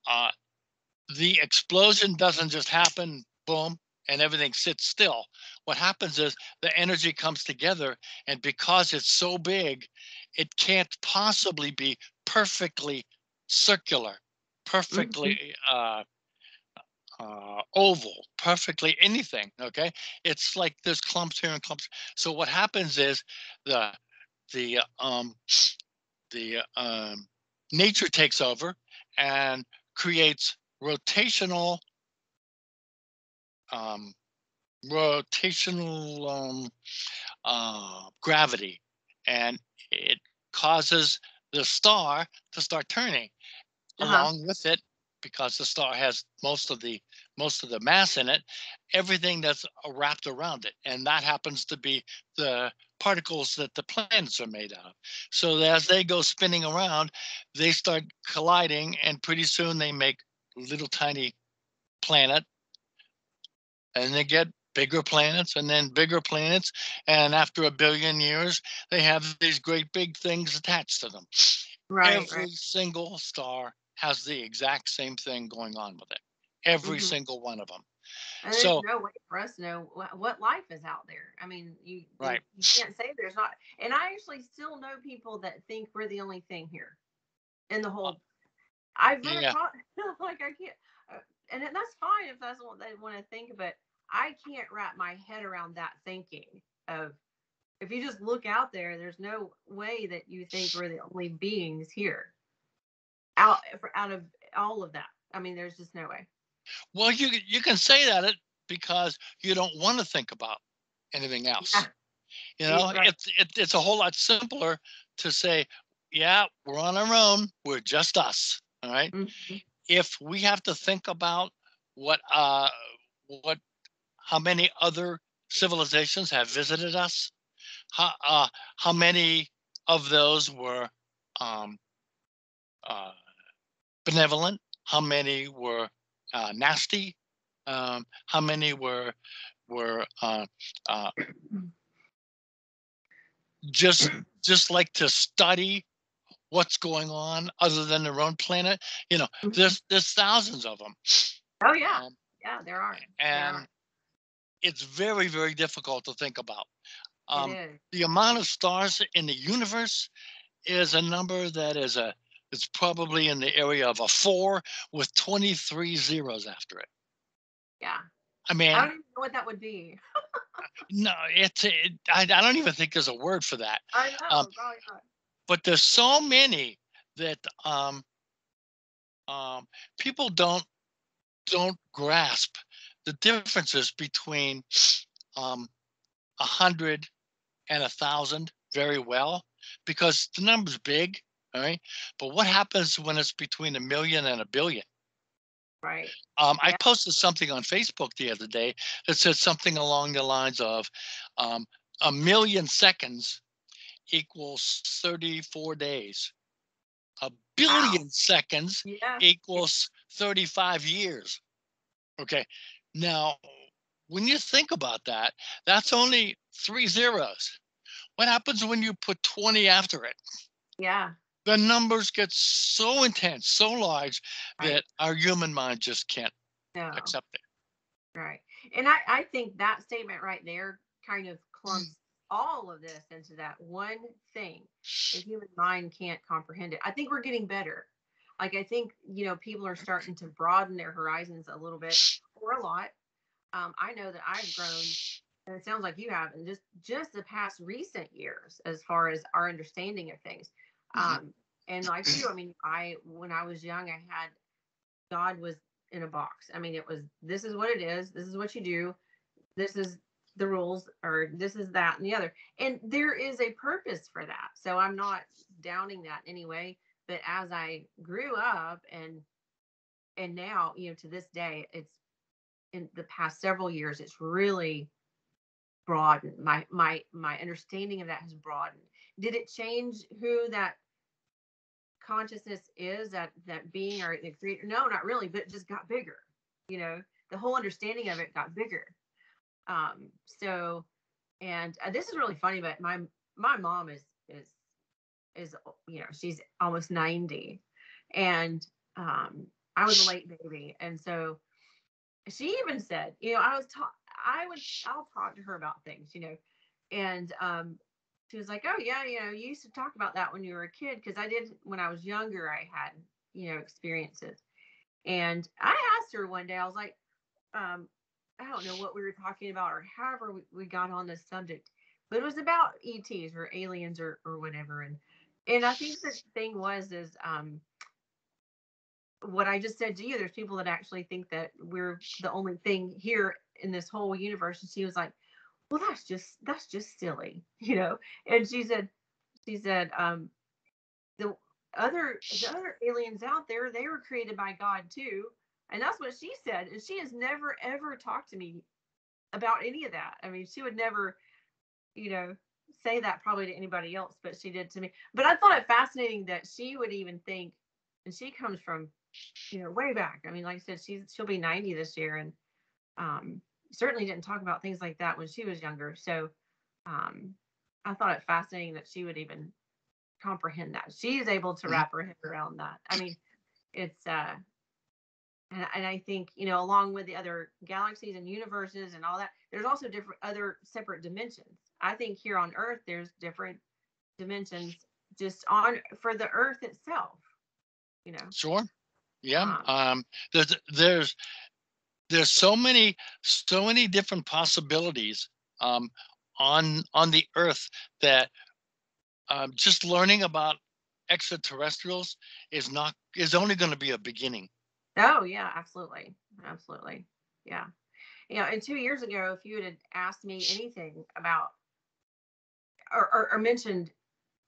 uh, the explosion doesn't just happen, boom, and everything sits still. What happens is the energy comes together, and because it's so big, it can't possibly be perfectly circular, Mm-hmm. perfectly oval, perfectly anything. Okay, it's like there's clumps here and clumps. So what happens is the the um, the nature takes over and creates rotational um, rotational gravity, and it causes the star to start turning. Uh-huh. Along with it, because the star has most of the mass in it, everything that's wrapped around it, and that happens to be the particles that the planets are made out of. So as they go spinning around, they start colliding, and pretty soon they make little tiny planet, and they get bigger planets and then bigger planets, and after 1 billion years they have these great big things attached to them. Right. Every single star has the exact same thing going on with it, every Mm-hmm. single one of them. And there's So no way for us to know what life is out there. I mean, you right, can't say there's not. And I actually still know people that think we're the only thing here in the whole. I've run yeah, across like I can't, and that's fine if that's what they want to think. But I can't wrap my head around that thinking of if you just look out there, there's no way that you think we're the only beings here out of all of that. I mean, there's just no way. well, you can say that because you don't want to think about anything else. Right. It's a whole lot simpler to say, yeah, we're on our own, we're just us. All right. Mm-hmm. If we have to think about what what how many other civilizations have visited us, how many of those were um, uh, benevolent, how many were nasty, how many were just like to study what's going on other than their own planet. There's thousands of them. Oh yeah, um, yeah. There are. There and are. it's very, very difficult to think about. It um, is. the amount of stars in the universe is a number that it's probably in the area of a 4 with 23 zeros after it. Yeah. I I don't mean, even know what that would be. no, I don't even think there's a word for that. I Um, know. Probably not. but there's so many that people don't grasp the differences between 100 and 1,000 very well, because the number's big. All right. But what happens when it's between 1 million and 1 billion? Right. I Yeah. posted something on Facebook the other day that said something along the lines of um, 1 million seconds equals 34 days. A Wow. billion seconds Yeah. equals 35 years. Okay. Now, when you think about that, that's only 3 zeros. What happens when you put 20 after it? Yeah. The numbers get so intense, so large Right. that our human mind just can't No. accept it. Right. And I think that statement right there kind of clumps all of this into that one thing. The human mind can't comprehend it. I think we're getting better. Like I think, people are starting to broaden their horizons a little bit or a lot. I know that I've grown, and it sounds like you have, in just the past recent years as far as our understanding of things. Mhm. And like you, I mean, when I was young, I had God was in a box. I mean, it was this is what it is. This is what you do. This is the rules, or this is that and the other. And there is a purpose for that. So I'm not downing that anyway. But as I grew up and now, to this day, it's in the past several years, it's really broadened. My understanding of that has broadened. Did it change who that consciousness is, that being or the creator? No, not really, but it just got bigger. You know, the whole understanding of it got bigger. So, and this is really funny, but my mom is she's almost 90, and I was a late baby, and so she even said, I was taught I'll talk to her about things, and she was like, oh yeah, you used to talk about that when you were a kid, because I did when I was younger. I had experiences, and I asked her one day, I was like, I don't know what we were talking about or however we got on this subject, but it was about ETs or aliens or whatever, and I think the thing is what I just said to you. There's people that actually think that we're the only thing here in this whole universe, and she was like, well, that's just silly. And she said the the other aliens out there, they were created by God too. And that's what she said. And she has never ever talked to me about any of that. I mean, she would never, you know, say that probably to anybody else, but she did to me. But I thought it fascinating that she would even think, and she comes from, way back. I mean, like I said, she'll be 90 this year, and certainly didn't talk about things like that when she was younger. So um, I thought it fascinating that she would even comprehend that. She is able to wrap her head around that. I mean, it's and I think, along with the other galaxies and universes and all that, there's also different other separate dimensions. I think here on Earth, there's different dimensions just on for the Earth itself. Sure. Yeah. Um, There's so many different possibilities on the Earth that just learning about extraterrestrials is only going to be a beginning. oh yeah, absolutely, absolutely, yeah. And 2 years ago, if you had asked me anything about or mentioned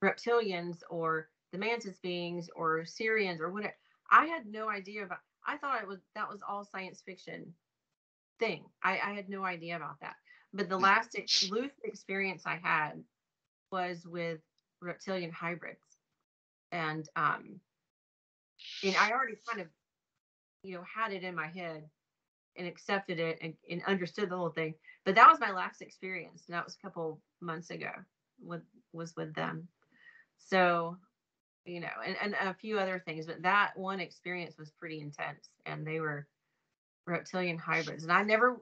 reptilians or the mantis beings or Syrians or whatever, I had no idea about. I thought that was all science fiction thing. I had no idea about that. But the last lucid experience I had was with reptilian hybrids, and I already kind of had it in my head and accepted it and understood the whole thing. But that was my last experience, and that was a couple months ago. Was with them. So and a few other things, but that one experience was pretty intense, and they were reptilian hybrids, and I never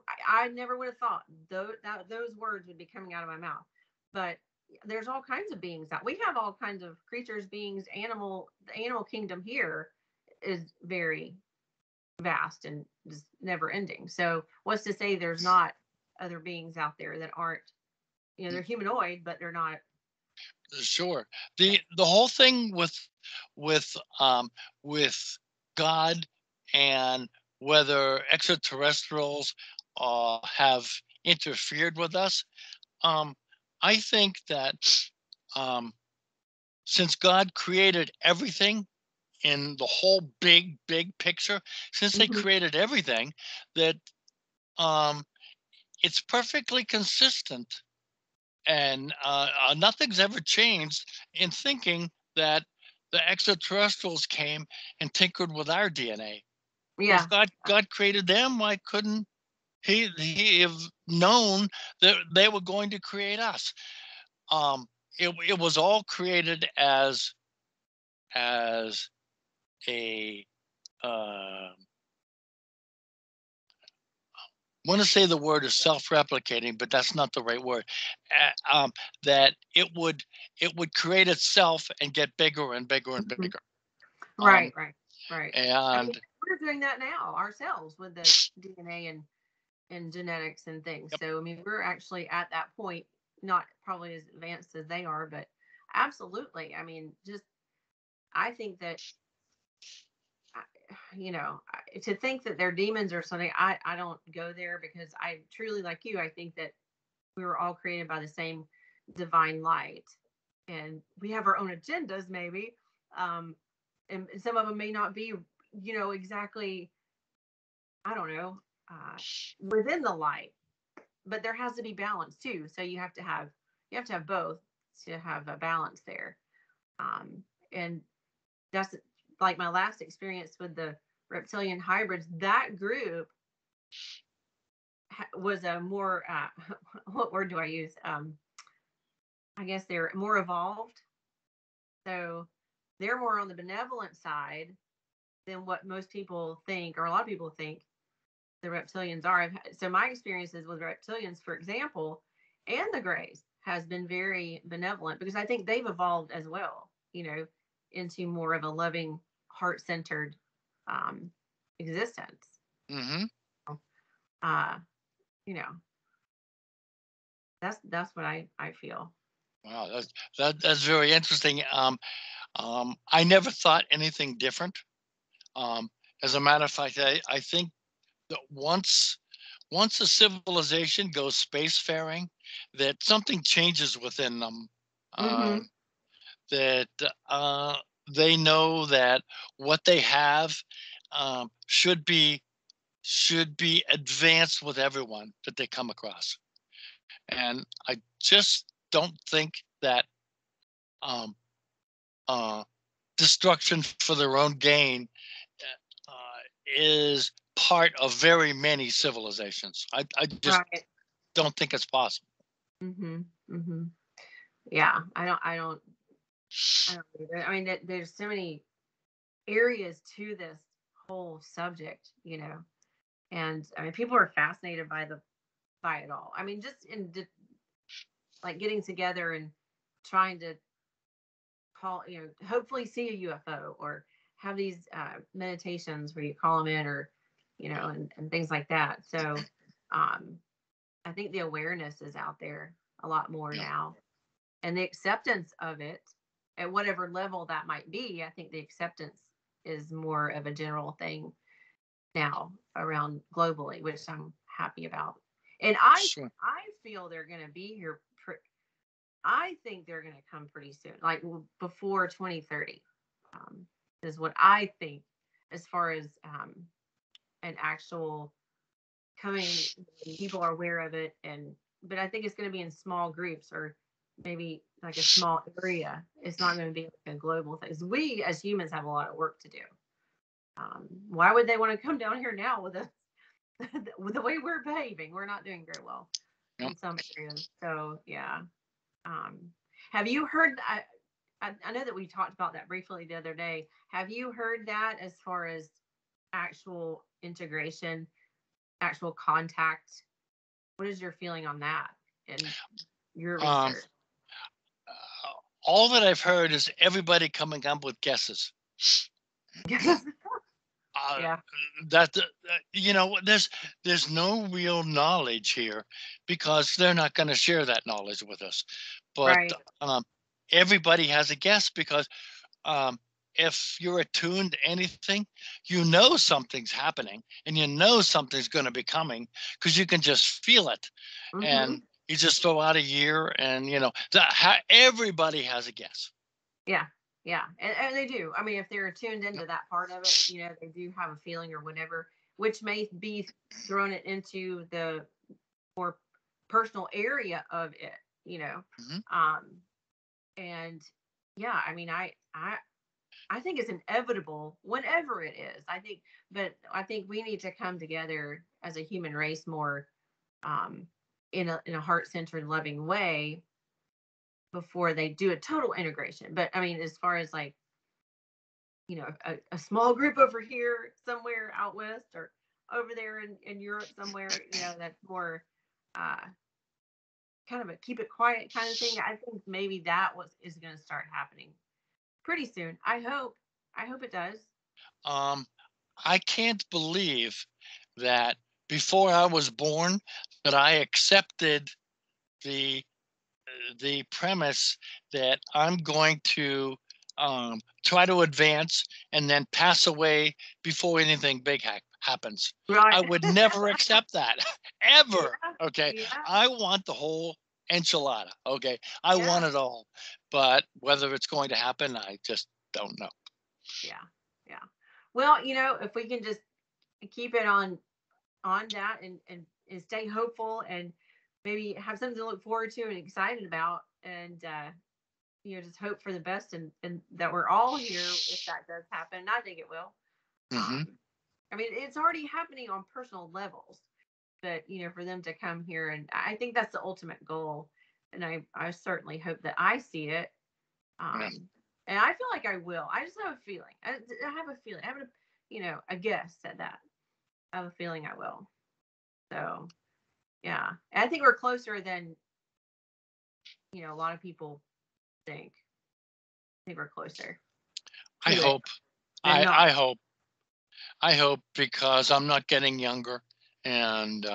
would have thought those words would be coming out of my mouth. But there's all kinds of beings that we have, all kinds of creatures, beings, the animal kingdom here is very vast and just never ending. So what's to say there's not other beings out there that aren't, they're humanoid, but they're not. Sure. The whole thing with God and whether extraterrestrials have interfered with us, I think that since God created everything in the whole big picture, since they created everything, that it's perfectly consistent, and nothing's ever changed in thinking that the extraterrestrials came and tinkered with our DNA. Yeah. If God created them, why couldn't he have known that they were going to create us? It was all created as a want to say the word is self-replicating, but that's not the right word. That it would create itself and get bigger and bigger and bigger. Right. And I mean, we're doing that now ourselves with the DNA and genetics and things. Yep. So I mean, we're actually at that point, not probably as advanced as they are, but absolutely. I mean, just I think that to think that they're demons or something, I don't go there, because I truly, like you, I think that we were all created by the same divine light, and we have our own agendas maybe, and some of them may not be exactly, I don't know, within the light, but there has to be balance too. So you have to have both to have a balance there, and that's like my last experience with the reptilian hybrids. That group was a more what word do I use? I guess they're more evolved. So they're more on the benevolent side than what most people think, or a lot of people think the reptilians are. So my experiences with reptilians, for example, and the Greys, has been very benevolent, because I think they've evolved as well, into more of a loving, heart-centered existence. Mm-hmm. You know, that's what I feel. Wow, that's very interesting. I never thought anything different. As a matter of fact, I think that once a civilization goes spacefaring, that something changes within them. Mm-hmm. That they know that what they have should be advanced with everyone that they come across. And I just don't think that um, destruction for their own gain is part of very many civilizations. I just Right. don't think it's possible. Mhm. Mhm. Yeah. I don't either. I mean, there's so many areas to this whole subject, and I mean, people are fascinated by it all. I mean, just like getting together and trying to call, hopefully see a UFO or have these meditations where you call them in, or and things like that. So um, I think the awareness is out there a lot more Yeah. now, and the acceptance of it at whatever level that might be. I think the acceptance is more of a general thing now around globally, which I'm happy about. And I Sure. I feel they're going to be here. I think they're going to come pretty soon, like before 2030, is what I think, as far as an actual coming. People are aware of it, but I think it's going to be in small groups, or maybe like a small area. It's not going to be like a global thing. 'Cause we as humans have a lot of work to do. Why would they want to come down here now with us? With the way we're behaving, we're not doing very well Yep. in some areas. So yeah. Um, have you heard? I know that we talked about that briefly the other day. Have you heard that as far as actual integration, actual contact? What is your feeling on that in your Um, research? all that I've heard is everybody coming up with guesses. Uh, Yeah. that there's no real knowledge here, because they're not going to share that knowledge with us. But Right. um, everybody has a guess, because um, if you're attuned to anything, something's happening, and something's going to be coming, because you can just feel it. Mm-hmm. And you just throw out a year, and everybody has a guess. Yeah. Yeah. And they do. I mean, if they're tuned into that part of it, they do have a feeling or whatever, which may be thrown it into the more personal area of it, you know. Mhm. Um, and yeah, I mean, I think it's inevitable whenever it is. But I think we need to come together as a human race more, um, in a heart centered, loving way before they do a total integration. But I mean, as far as like, a small group over here somewhere out west, or over there in Europe somewhere, that's more uh, kind of a keep it quiet kind of thing. I think maybe that is going to start happening pretty soon. I hope. I hope it does. Um, I can't believe that before I was born, that I accepted the premise that I'm going to try to advance and then pass away before anything big happens. I Right. would never accept that ever. Yeah. Okay, Yeah. I want the whole enchilada. Okay, I want Yeah. it all, but whether it's going to happen, I just don't know. Yeah. Yeah. Well, if we can just keep it on that, and stay hopeful, and maybe have something to look forward to and excited about, and just hope for the best, and that we're all here if that does happen. And I think it will. Hmm. I mean, it's already happening on personal levels, but for them to come here, and I think that's the ultimate goal. And I certainly hope that I see it. Yeah. And I feel like I will. I just have a feeling. I have a feeling. I have a guess at that. I have a feeling I will. So yeah, and I think we're closer than a lot of people think. I think we're closer I to it hope. than I not. I hope. I hope, because I'm not getting younger, and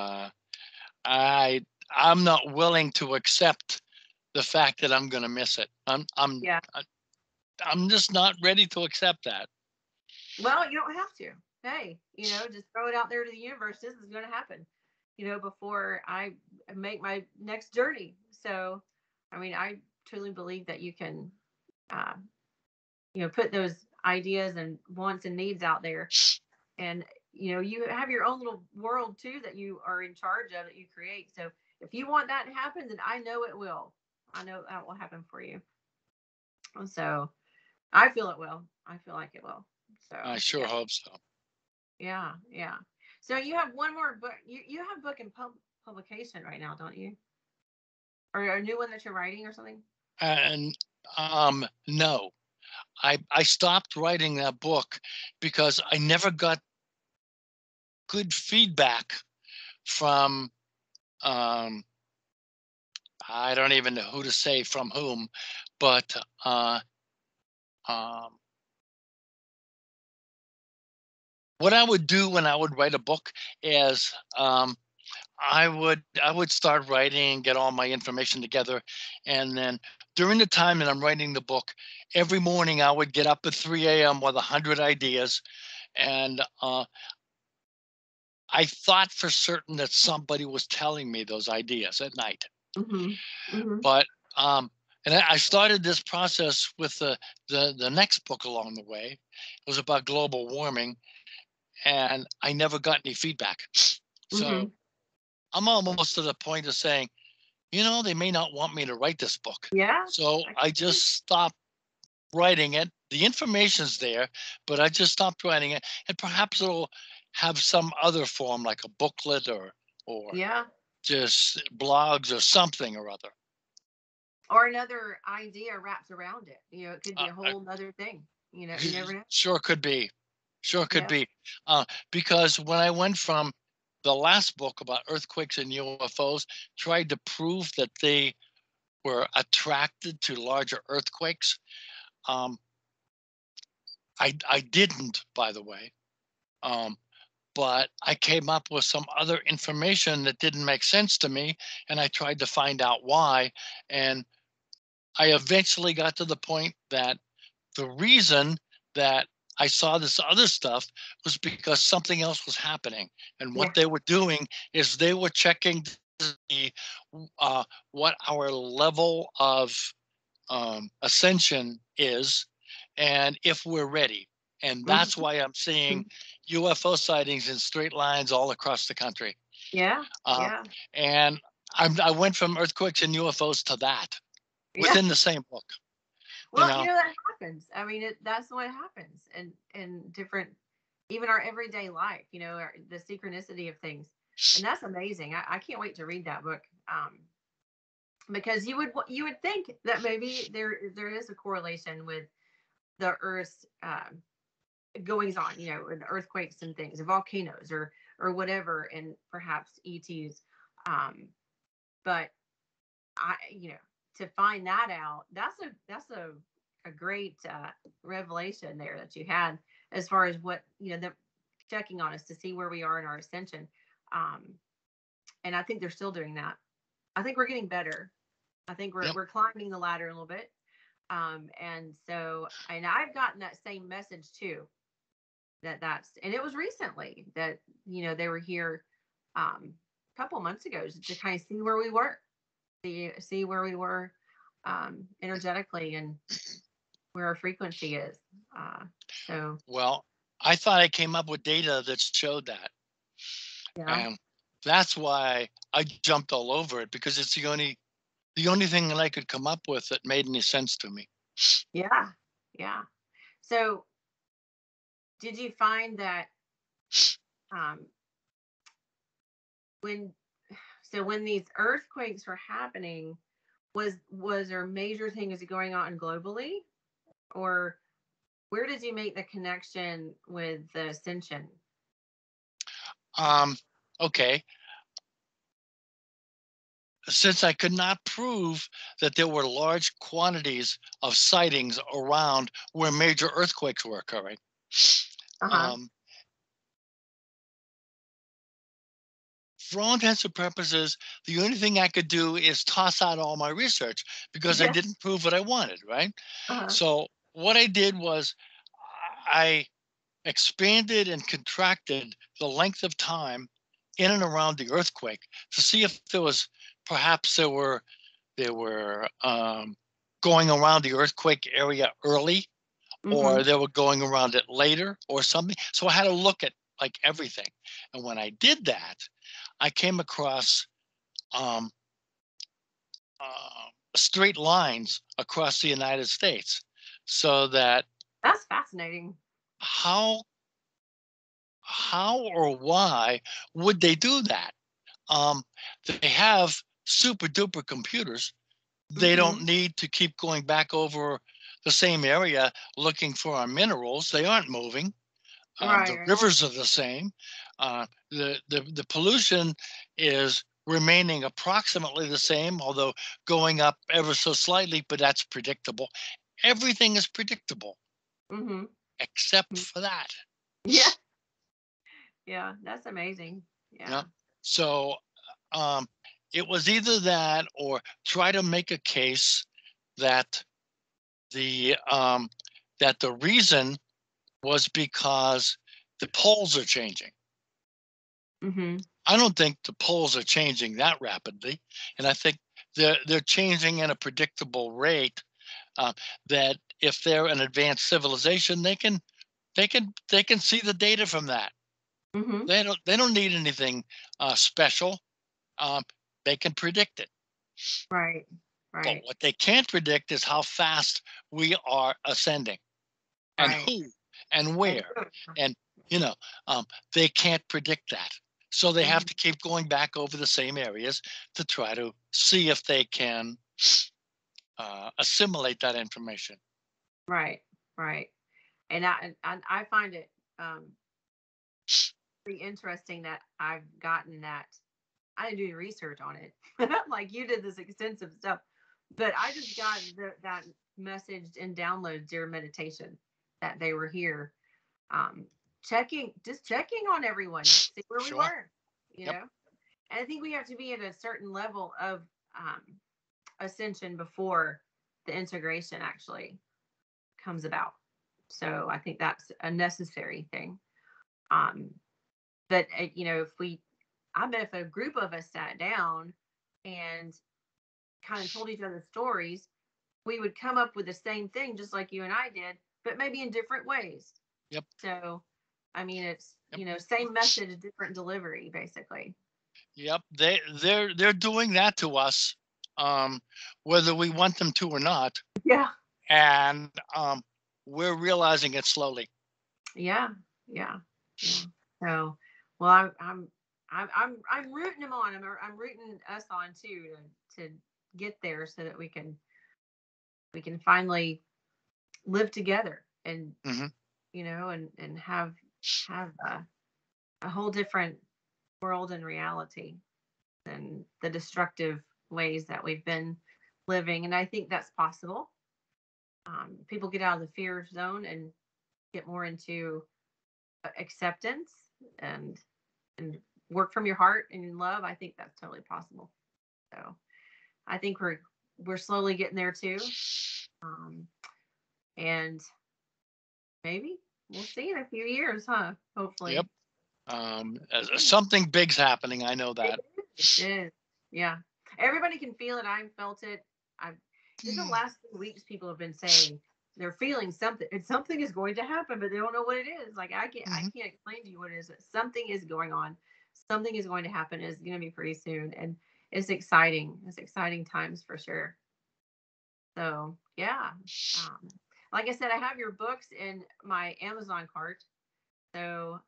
I I'm not willing to accept the fact that I'm going to miss it. Yeah. I'm just not ready to accept that. Well, you don't have to. Hey, just throw it out there to the universe. This is going to happen. Before I make my next journey. So, I mean, I truly believe that you can. Uh, put those ideas and wants and needs out there. And, you have your own little world too that you are in charge of, that you create. So if you want that to happen, then I know it will. I know that will happen for you. So I feel it will. I feel like it will. So I sure hope so. yeah, yeah. So you have one more book. You have a book in publication right now, don't you? Or a new one that you're writing or something? And no, I stopped writing that book because I never got good feedback from I don't even know who to say from whom, but um, what I would do when I would write a book is I would start writing and get all my information together, and then during the time that I'm writing the book, every morning I would get up at 3 a.m. with 100 ideas, and I thought for certain that somebody was telling me those ideas at night. Mm-hmm. Mm-hmm. But and I started this process with the next book along the way. It was about global warming, and I never got any feedback. Mm-hmm. So I'm almost to the point of saying, they may not want me to write this book. Yeah. So I just stopped writing it. The information's there, but I just stopped writing it. And perhaps it'll have some other form, like a booklet or Yeah. just blogs or something or other. Or another idea wraps around it. It could be a Uh, whole other thing. You never know. Sure could be. Sure could Yeah. be. Because when I went from the last book about earthquakes and UFOs, tried to prove that they were attracted to larger earthquakes. I didn't, by the way. But I came up with some other information that didn't make sense to me, and I tried to find out why. And I eventually got to the point that the reason that I saw this other stuff was because something else was happening. And Yeah. what they were doing is they were checking to see what our level of ascension is and if we're ready. And that's Mm-hmm. why I'm seeing UFO sightings in straight lines all across the country. Yeah. Uh, Yeah. and I went from earthquakes and UFOs to that Yeah. within the same book. You Well, know, that happens. I mean, that's what happens in different, even our everyday life. The synchronicity of things, and that's amazing. I can't wait to read that book. Because you would think that maybe there is a correlation with the Earth's goings on, and earthquakes and things, volcanoes or whatever, and perhaps ETs. But to find that out, that's a great revelation there that you had, as far as what the checking on us to see where we are in our ascension. And I think they're still doing that. I think we're getting better. I think we're yep. we're climbing the ladder a little bit. And I've gotten that same message too. And it was recently that they were here a couple months ago, to kind of see where we were, see where we were energetically, and where our frequency is. So Well, I thought I came up with data that showed that. yeah, And that's why I jumped all over it, because it's the only thing that I could come up with that made any sense to me. yeah, yeah. So did you find that um, when when these earthquakes were happening, was there major things going on globally, or where did you make the connection with the ascension? Okay. Since I could not prove that there were large quantities of sightings around where major earthquakes were occurring, Uh-huh. um, for all intents and purposes, the only thing I could do is toss out all my research because I Yeah. didn't prove what I wanted, right? Uh-huh. So what I did was I expanded and contracted the length of time in and around the earthquake to see if perhaps they were going around the earthquake area early, or they were going around it later or something. So I had to look at like everything. And when I did that, I came across straight lines across the United States. So that That's fascinating. how or why would they do that? They have super duper computers. They don't need to keep going back over the same area looking for our minerals. They aren't moving. The Right. rivers are the same. The pollution is remaining approximately the same, although going up ever so slightly, but that's predictable. Everything is predictable Mm-hmm. except for that. Yeah. Yeah. That's amazing. You know? Yeah. So it was either that or try to make a case that the reason was because the poles are changing. Mm-hmm. I don't think the poles are changing that rapidly, and I think they're changing at a predictable rate. Uh, that if they're an advanced civilization, they can see the data from that. Mm-hmm. They don't need anything special. Um, they can predict it. Right. But Right. what they can't predict is how fast we are ascending, and Right. who and And where, and you know they can't predict that. So they have to keep going back over the same areas to try to see if they can assimilate that information. right. Right. And I find it pretty interesting that I've gotten that. I didn't do research on it like you did this extensive stuff, but I just got that message and download during meditation that they were here, um, checking on everyone, see where we Sure. were, you Yep. know. And I think we have to be at a certain level of um, ascension before the integration actually comes about. So I think that's a necessary thing. Um, but if I bet if a group of us sat down and kind of told each other stories, we would come up with the same thing, just like you and I did, but maybe in different ways. Yep. So, I mean, it's Yep. same message, different delivery, basically. Yep. They're doing that to us, whether we want them to or not, Yeah, and we're realizing it slowly. yeah, yeah, yeah. So, well, I'm rooting them on. I'm rooting us on too to get there so that we can finally live together and Mm-hmm. and have a whole different world and reality than the destructive ways that we've been living. And I think that's possible. People get out of the fear zone and get more into acceptance and and work from your heart and in love. I think that's totally possible. So I think we're slowly getting there too. Um, and maybe we'll see in a few years, huh? Yep. Hopefully. Something big's happening. I know It that. is. It is. Yeah. Everybody can feel it. I've felt it. I've just the last few weeks people have been saying they're feeling something and something is going to happen, but they don't know what it is. Like I Mm-hmm. can't explain to you what it is, but something is going on. Something is going to happen. It's gonna be pretty soon. And it's exciting. It's exciting times for sure. So yeah. Um, like I said, I have your books in my Amazon cart. So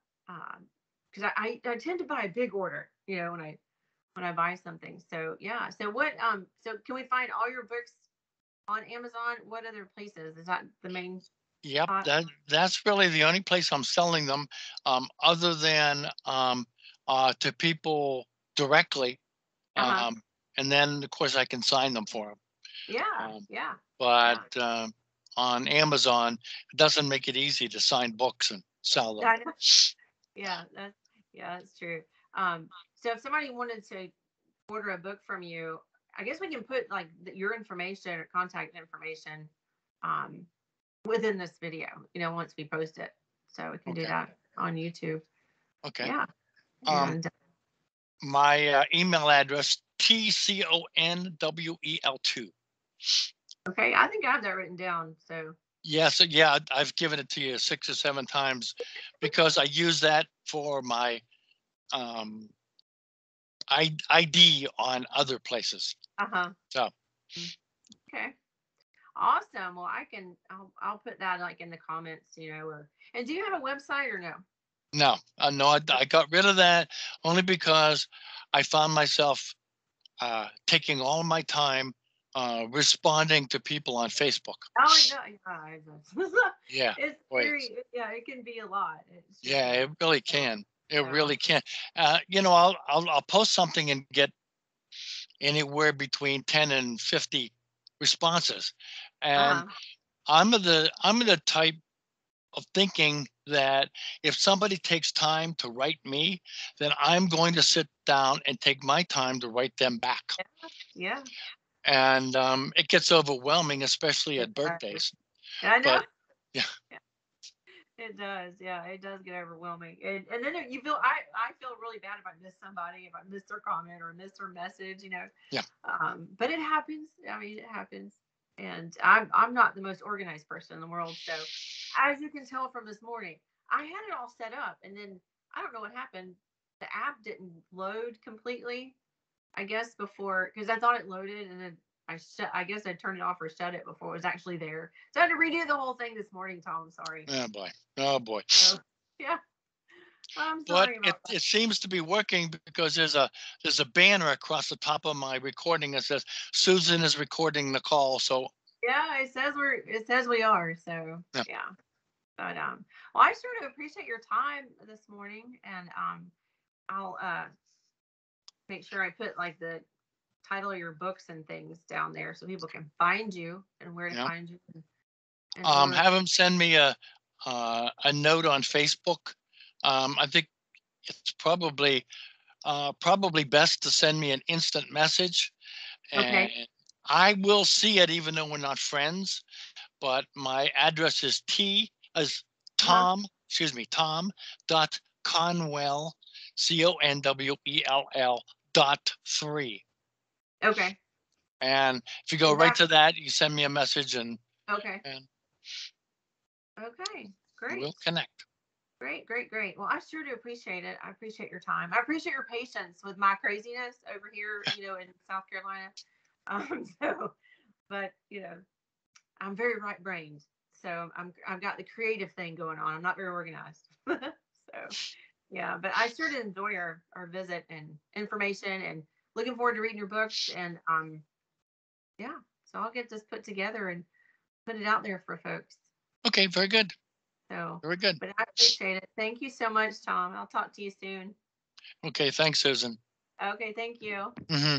because I tend to buy a big order, when I buy something. So yeah. So so can we find all your books on Amazon? What other places? Is that the main Yep, spot? that's really the only place I'm selling them, other than to people directly, Uh-huh. and then of course I can sign them for them. Yeah. Um, Yeah. but Yeah. on Amazon, it doesn't make it easy to sign books and sell them. I know. Yeah, that's true. So if somebody wanted to order a book from you, I guess we can put like your information or contact information um within this video, once we post it. So we can do Okay. that on YouTube. Okay. Yeah. Um, And my email address TCONWEL2. okay, I think I have that written down. So Yes, yeah, I've given it to you 6 or 7 times because I use that for my um, ID on other places. Uh-huh. So Okay. Awesome. Well, I'll put that like in the comments, or and do you have a website or no? no, no, I got rid of that only because I found myself taking all my time responding to people on Facebook. Oh, no, yeah, Yeah, it's wait. yeah, it can be a lot. It's just, Yeah, it really can. It yeah. really can. I'll post something and get anywhere between 10 and 50 responses, and Uh-huh. I'm the type of thinking that if somebody takes time to write me, then I'm going to sit down and take my time to write them back. Yeah. And it gets overwhelming, especially Yeah. at birthdays. I know. But yeah, It does. Yeah, it does get overwhelming. And then you feel I feel really bad if I miss somebody, if I miss their comment or miss their message. yeah, But it happens. I mean, it happens. And I'm not the most organized person in the world. So as you can tell from this morning, I had it all set up and then I don't know what happened. The app didn't load completely, I guess, before because I thought it loaded and then I guess I turned it off or shut it before it was actually there. So I had to redo the whole thing this morning, Tom. Sorry. oh boy, oh boy. So yeah, I'm But sorry it, about that. it seems to be working because there's a banner across the top of my recording that says Susan is recording the call. So Yeah, it says we are. So yeah, yeah. But well, I sort of appreciate your time this morning and I'll make sure I put like the title of your books and things down there so people can find you and where to yeah. find you and order. Have them send me a note on Facebook. I think it's probably best to send me an instant message, and Okay. I will see it even though we're not friends. But my address is Uh-huh. Tom dot Conwell, Conwell .3. Okay. And if you go And right that to that, you send me a message and okay. and Okay. Great. we'll connect. Great, great, great. Well, I sure do appreciate it. I appreciate your time. I appreciate your patience with my craziness over here, in South Carolina. So, but I'm very right brained. So I've got the creative thing going on. I'm not very organized. So yeah, but I sure did enjoy our visit and information and looking forward to reading your books and yeah. So I'll get this put together and put it out there for folks. Okay, very good. So, Very good. but I appreciate it. Thank you so much, Tom. I'll talk to you soon. Okay, thanks, Susan. Okay, thank you. Hmm.